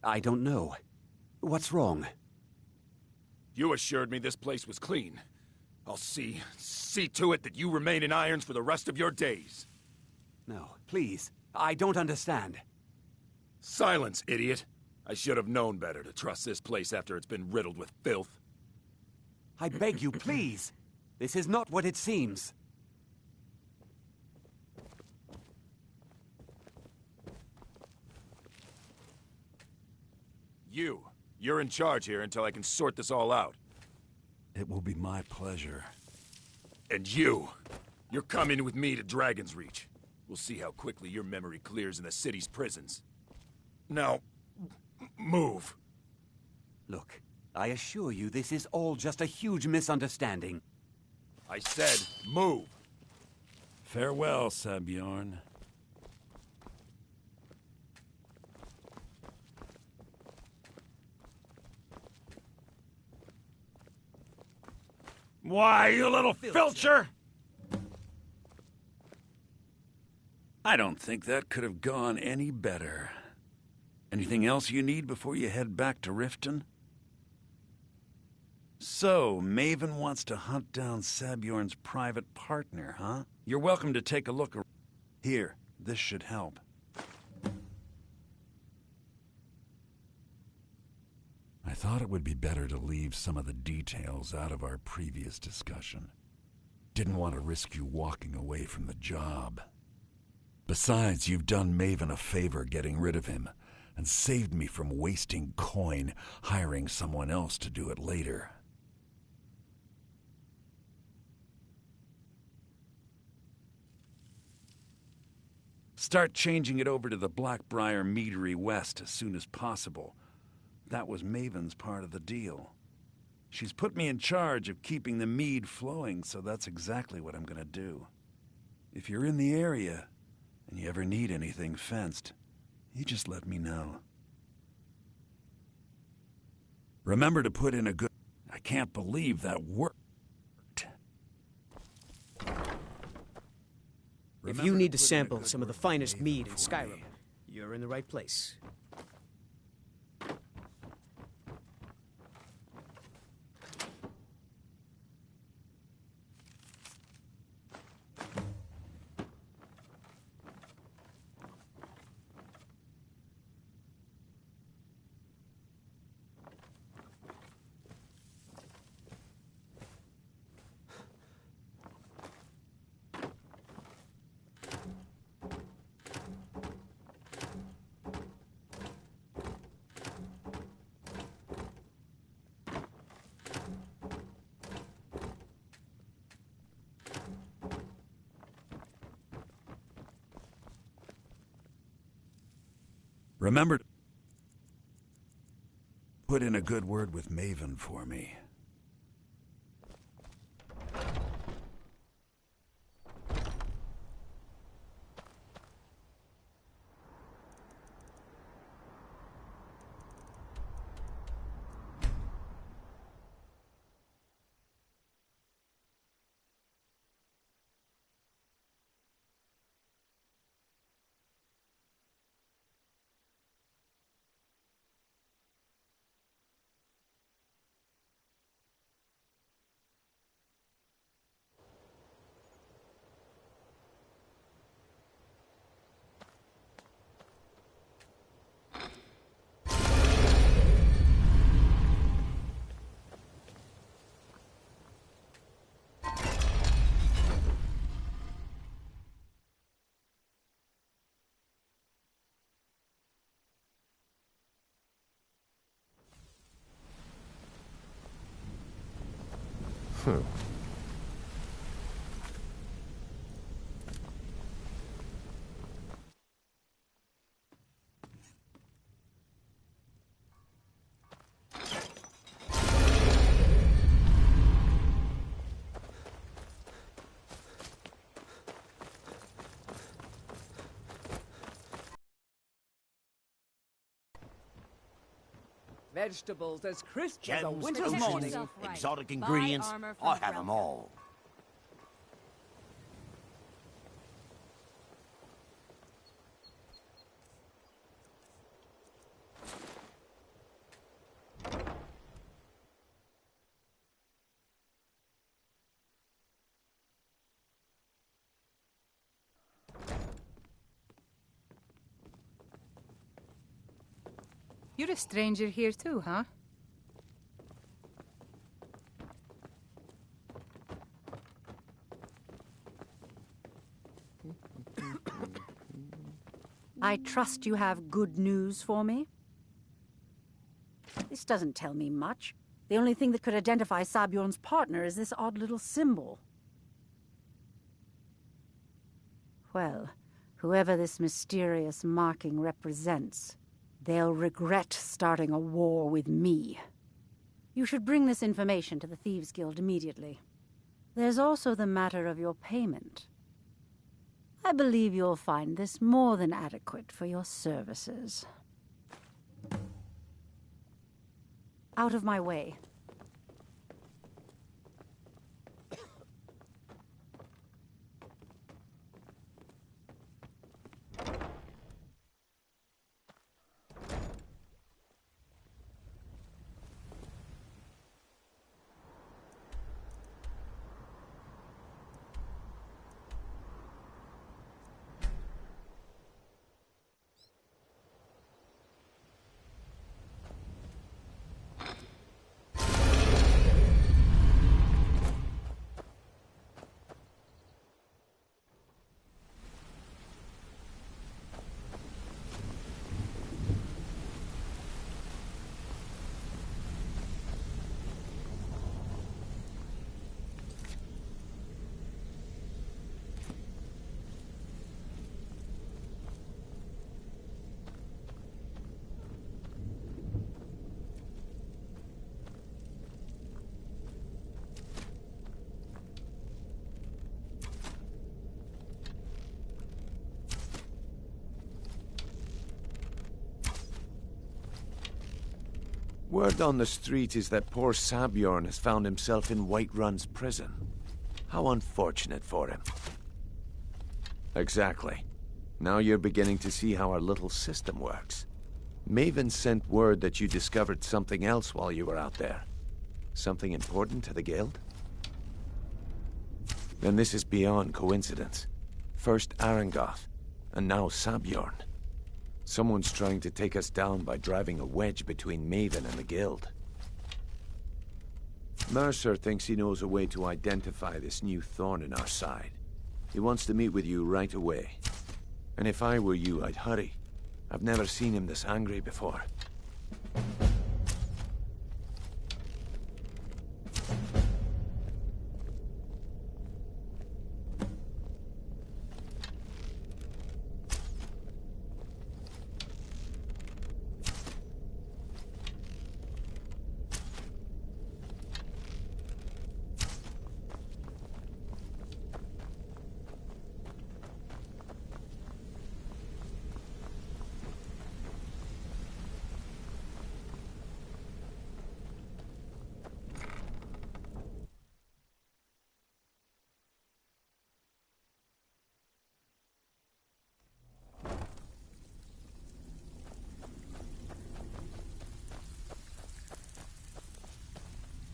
I don't know. What's wrong? You assured me this place was clean. I'll see to it that you remain in irons for the rest of your days. No, please. I don't understand. Silence, idiot. I should have known better to trust this place after it's been riddled with filth. I beg you, please. This is not what it seems. You're in charge here until I can sort this all out. It will be my pleasure. And you're coming with me to Dragon's Reach. We'll see how quickly your memory clears in the city's prisons. Now, move. Look, I assure you this is all just a huge misunderstanding. I said, move. Farewell, Sabjorn. Why, you little filcher! I don't think that could have gone any better. Anything else you need before you head back to Riften? So, Maven wants to hunt down Sabjorn's private partner, huh? You're welcome to take a look. Here, this should help. I thought it would be better to leave some of the details out of our previous discussion. Didn't want to risk you walking away from the job. Besides, you've done Maven a favor getting rid of him, and saved me from wasting coin hiring someone else to do it later. Start changing it over to the Blackbriar Meadery West as soon as possible. That was Maven's part of the deal. She's put me in charge of keeping the mead flowing, so that's exactly what I'm gonna do. If you're in the area, and you ever need anything fenced, you just let me know. Remember to put in a good... I can't believe that worked. If you need to sample some of the finest mead in Skyrim, you're in the right place. Remember to put in a good word with Maven for me. Vegetables as crisp as a winter's morning. Exotic ingredients, I have them all. You're a stranger here too, huh? I trust you have good news for me? This doesn't tell me much. The only thing that could identify Sabjorn's partner is this odd little symbol. Well, whoever this mysterious marking represents, they'll regret starting a war with me. You should bring this information to the Thieves Guild immediately. There's also the matter of your payment. I believe you'll find this more than adequate for your services. Out of my way. Word on the street is that poor Sabjorn has found himself in Whiterun's prison. How unfortunate for him. Exactly. Now you're beginning to see how our little system works. Maven sent word that you discovered something else while you were out there. Something important to the Guild? Then this is beyond coincidence. First Arangoth, and now Sabjorn. Someone's trying to take us down by driving a wedge between Maven and the Guild. Mercer thinks he knows a way to identify this new thorn in our side. He wants to meet with you right away. And if I were you, I'd hurry. I've never seen him this angry before.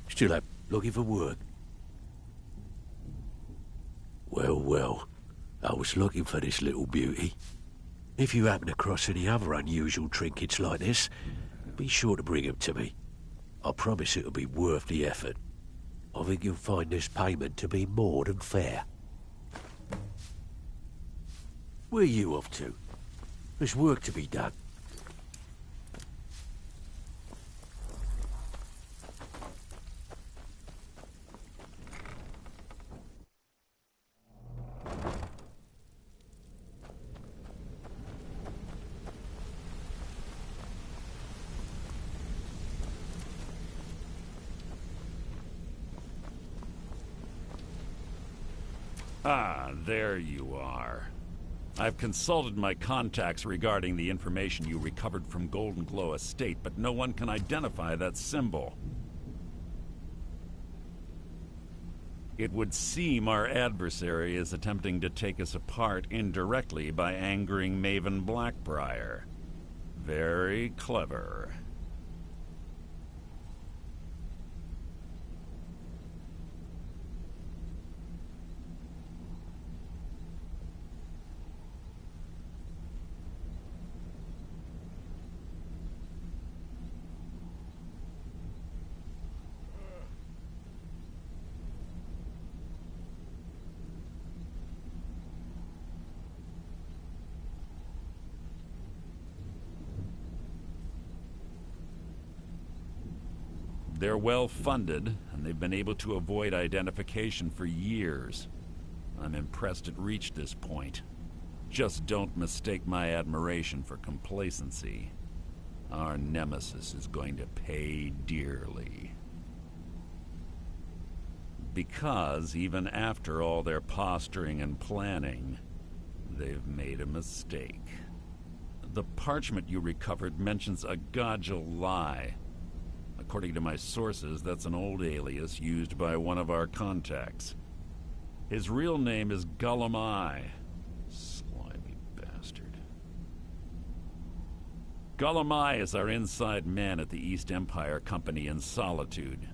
Still up, looking for work? Well, well, I was looking for this little beauty. If you happen across any other unusual trinkets like this, be sure to bring them to me. I promise it'll be worth the effort. I think you'll find this payment to be more than fair. Where are you off to? There's work to be done. Ah, there you are. I've consulted my contacts regarding the information you recovered from Golden Glow Estate, but no one can identify that symbol. It would seem our adversary is attempting to take us apart indirectly by angering Maven Blackbriar. Very clever. They're well funded, and they've been able to avoid identification for years. I'm impressed it reached this point. Just don't mistake my admiration for complacency. Our nemesis is going to pay dearly. Because even after all their posturing and planning, they've made a mistake. The parchment you recovered mentions a Godgel lie. According to my sources, that's an old alias used by one of our contacts. His real name is Gullum. Slimy bastard. Gullum is our inside man at the East Empire Company in Solitude.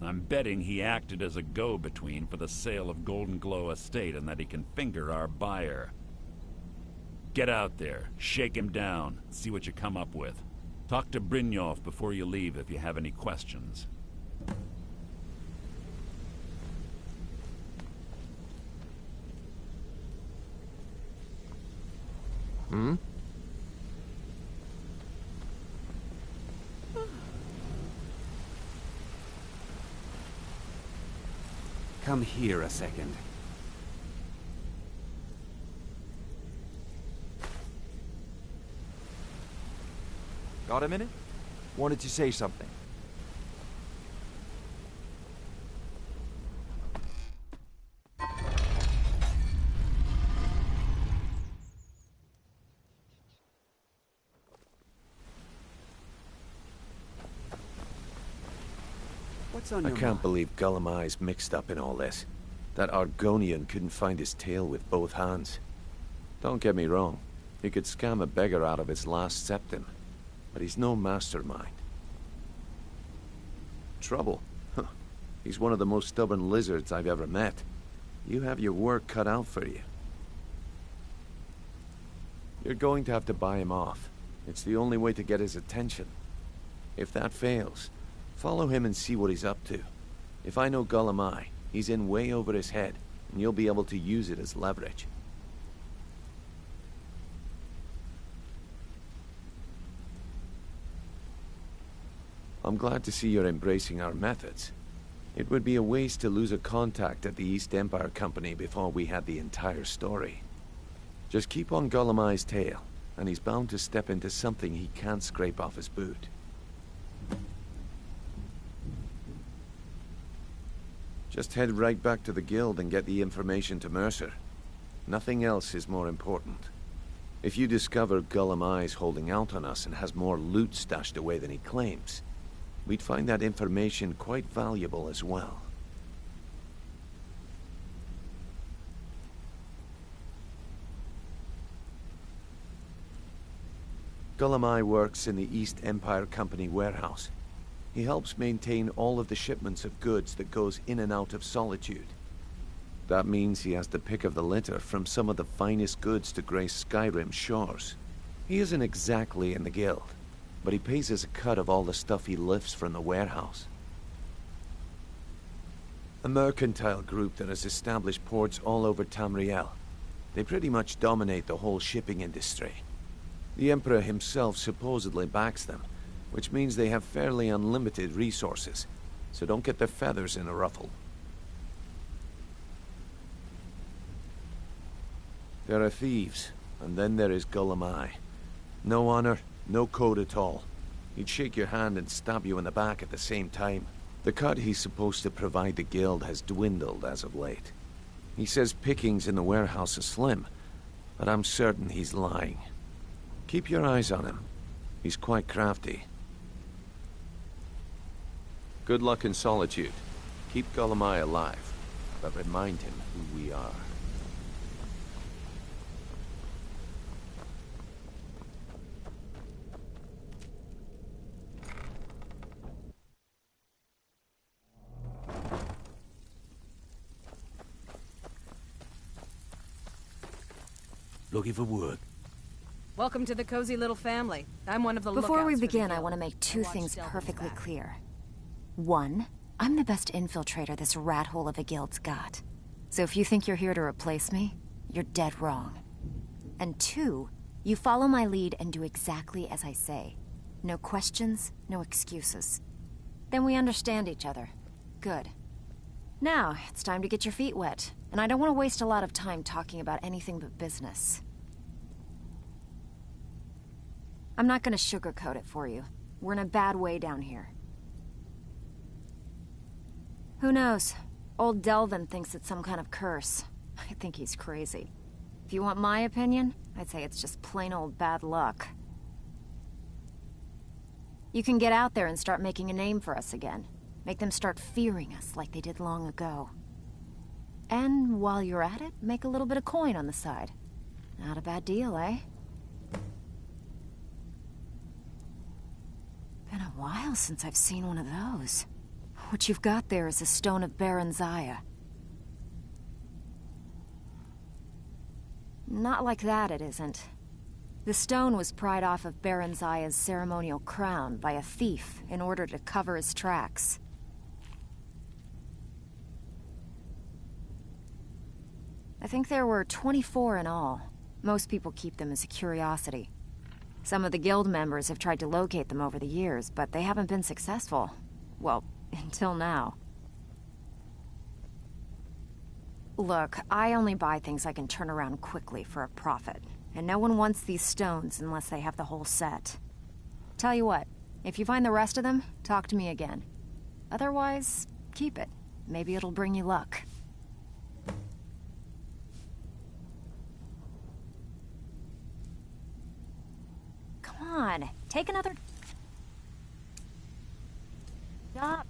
I'm betting he acted as a go-between for the sale of Golden Glow Estate and that he can finger our buyer. Get out there, shake him down, see what you come up with. Talk to Brynjolf before you leave if you have any questions. Hmm? Come here a second. Got a minute? Wanted to say something. What's on I your can't mind? believe Gullum mixed up in all this. That Argonian couldn't find his tail with both hands. Don't get me wrong. He could scam a beggar out of his last septim. But he's no mastermind. Trouble? Huh. He's one of the most stubborn lizards I've ever met. You have your work cut out for you. You're going to have to buy him off. It's the only way to get his attention. If that fails, follow him and see what he's up to. If I know Gullum, he's in way over his head, and you'll be able to use it as leverage. I'm glad to see you're embracing our methods. It would be a waste to lose a contact at the East Empire Company before we had the entire story. Just keep on Gullum's tail, and he's bound to step into something he can't scrape off his boot. Just head right back to the guild and get the information to Mercer. Nothing else is more important. If you discover Gullum holding out on us and has more loot stashed away than he claims, we'd find that information quite valuable as well. Gullum works in the East Empire Company warehouse. He helps maintain all of the shipments of goods that goes in and out of Solitude. That means he has the pick of the litter from some of the finest goods to grace Skyrim's shores. He isn't exactly in the guild, but he pays us a cut of all the stuff he lifts from the warehouse. A mercantile group that has established ports all over Tamriel. They pretty much dominate the whole shipping industry. The Emperor himself supposedly backs them, which means they have fairly unlimited resources, so don't get their feathers in a ruffle. There are thieves, and then there is Gullum. No honor, no code at all. He'd shake your hand and stab you in the back at the same time. The cut he's supposed to provide the guild has dwindled as of late. He says pickings in the warehouse are slim, but I'm certain he's lying. Keep your eyes on him. He's quite crafty. Good luck in solitude. Keep Golemai alive, but remind him who we are. Looking for work. Welcome to the cozy little family. I'm one of the Before we lookouts for the begin, I guild. want to make two I things watched perfectly Delvin's back. clear. One, I'm the best infiltrator this rat hole of a guild's got. So if you think you're here to replace me, you're dead wrong. And two, you follow my lead and do exactly as I say. No questions, no excuses. Then we understand each other. Good. Now, it's time to get your feet wet. And I don't want to waste a lot of time talking about anything but business. I'm not gonna sugarcoat it for you. We're in a bad way down here. Who knows? Old Delvin thinks it's some kind of curse. I think he's crazy. If you want my opinion, I'd say it's just plain old bad luck. You can get out there and start making a name for us again. Make them start fearing us like they did long ago. And while you're at it, make a little bit of coin on the side. Not a bad deal, eh? Been a while since I've seen one of those. What you've got there is a stone of Baron Zaya. Not like that, it isn't. The stone was pried off of Baron Zaya's ceremonial crown by a thief in order to cover his tracks. I think there were 24 in all. Most people keep them as a curiosity. Some of the guild members have tried to locate them over the years, but they haven't been successful. Well, until now. Look, I only buy things I can turn around quickly for a profit. And no one wants these stones unless they have the whole set. Tell you what, if you find the rest of them, talk to me again. Otherwise, keep it. Maybe it'll bring you luck. Come on, take another... Stop.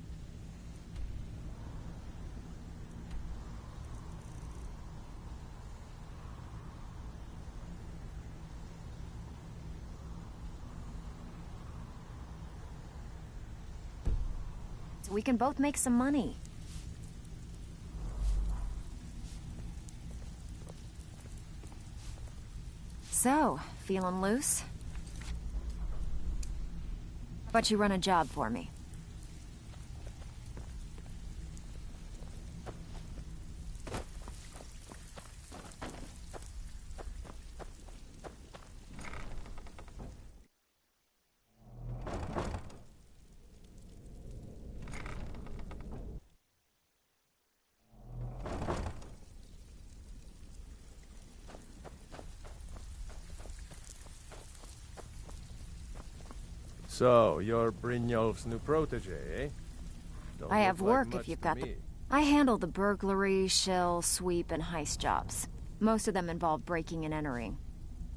So we can both make some money. So, feeling loose? How about you run a job for me? So, you're Brynjolf's new protege, eh? Don't I have look like work much if you've to got the... me. I handle the burglary, shell, sweep, and heist jobs. Most of them involve breaking and entering.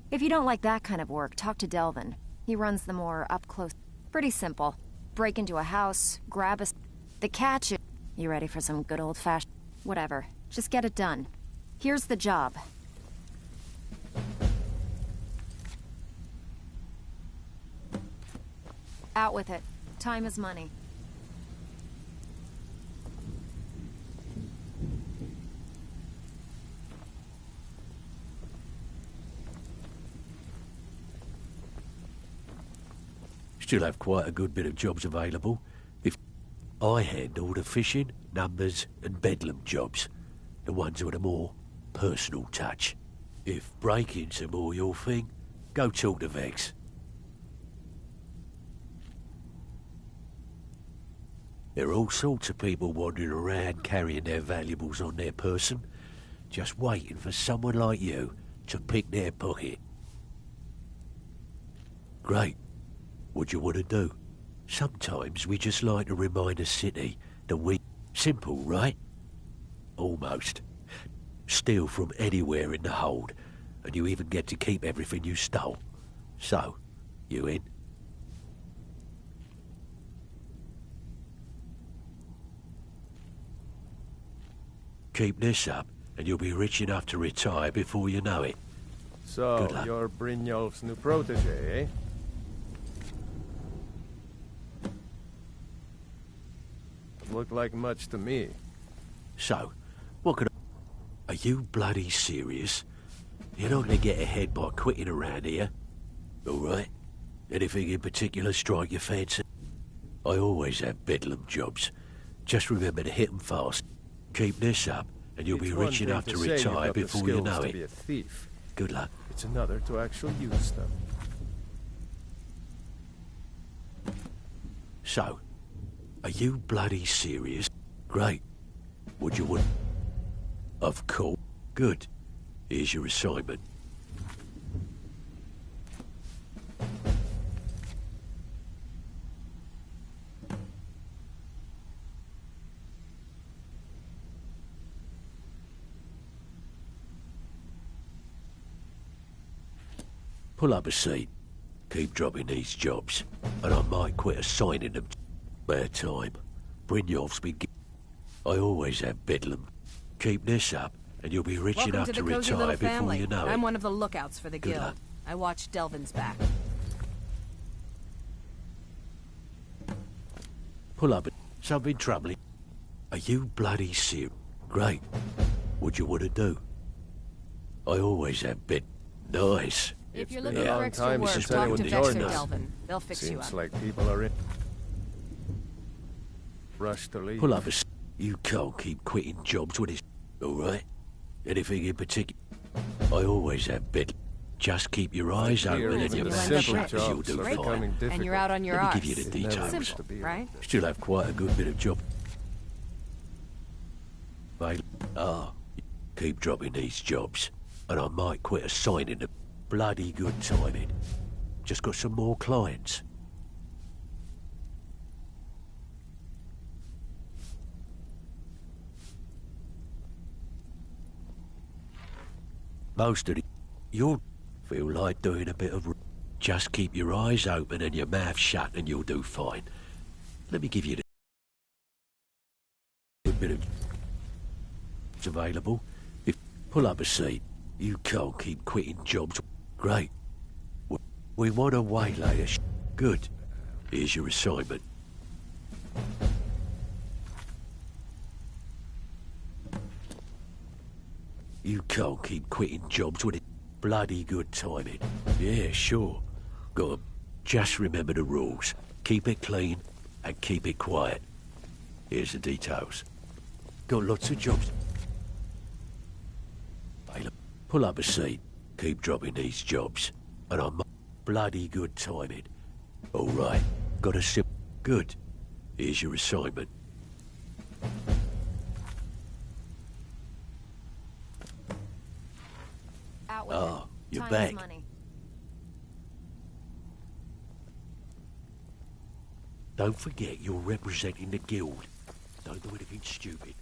If you don't like that kind of work, talk to Delvin. He runs the more up-close... Pretty simple. Break into a house, grab a... The catch is... You ready for some good old-fashioned... Whatever. Just get it done. Here's the job. Out with it. Time is money. Still have quite a good bit of jobs available. If I handle the fishing, numbers, and bedlam jobs, the ones with a more personal touch. If break-ins are more your thing, go talk to Vex. There are all sorts of people wandering around carrying their valuables on their person, just waiting for someone like you to pick their pocket. Great. What do you want to do? Sometimes we just like to remind a city that we... Simple, right? Almost. steal from anywhere in the hold, and you even get to keep everything you stole. So, you in? Keep this up, and you'll be rich enough to retire before you know it. So, you're Brynjolf's new protege, eh? Looked like much to me. So, what could I... Are you bloody serious? You're not gonna get ahead by quitting around here. All right? Anything in particular strike your fancy? I always have bedlam jobs. Just remember to hit 'em fast. Keep this up, and you'll be rich enough to retire before you know it. Be a thief. Good luck. It's another to actually use them. So, are you bloody serious? Great. Would you want... Of course. Good. Here's your assignment. Pull up a seat. Keep dropping these jobs, and I might quit assigning them. Bad time. Brynjolf's been... I always have bedlam. Keep this up, and you'll be rich enough to retire before you know it. I'm one of the lookouts for the Good guild. luck. I watch Delvin's back. Pull up. Something troubling. Are you bloody serious? Great. What do you want to do? I always have bed. Nice. If you're looking for extra work, talk to Vexter Delvin. They'll fix you up. Seems like people are in... rush to leave. Pull up a... You can't keep quitting jobs when it's... All right? Anything in particular? I always have bed. Just keep your eyes open and your mouth shut, as you'll do fine. And you're out on your Let arse. me give you the details. Simple, right? Still have quite a good bit of job. Keep dropping these jobs, and I might quit assigning them. Bloody good timing. Just got some more clients. Most of it, you'll feel like doing a bit of... Just keep your eyes open and your mouth shut and you'll do fine. Let me give you the... Good bit of... It's available. If pull up a seat, you can't keep quitting jobs. Great. We want a waylay. Good. Here's your assignment. You can't keep quitting jobs with it. Bloody good timing. Yeah, sure. Go on. Just remember the rules. Keep it clean and keep it quiet. Here's the details. Got lots of jobs. Pull up a seat. Keep dropping these jobs. And I'm... Bloody good timing. All right. Got a sip. Good. Here's your assignment. You're back. Don't forget you're representing the guild. Don't do anything stupid.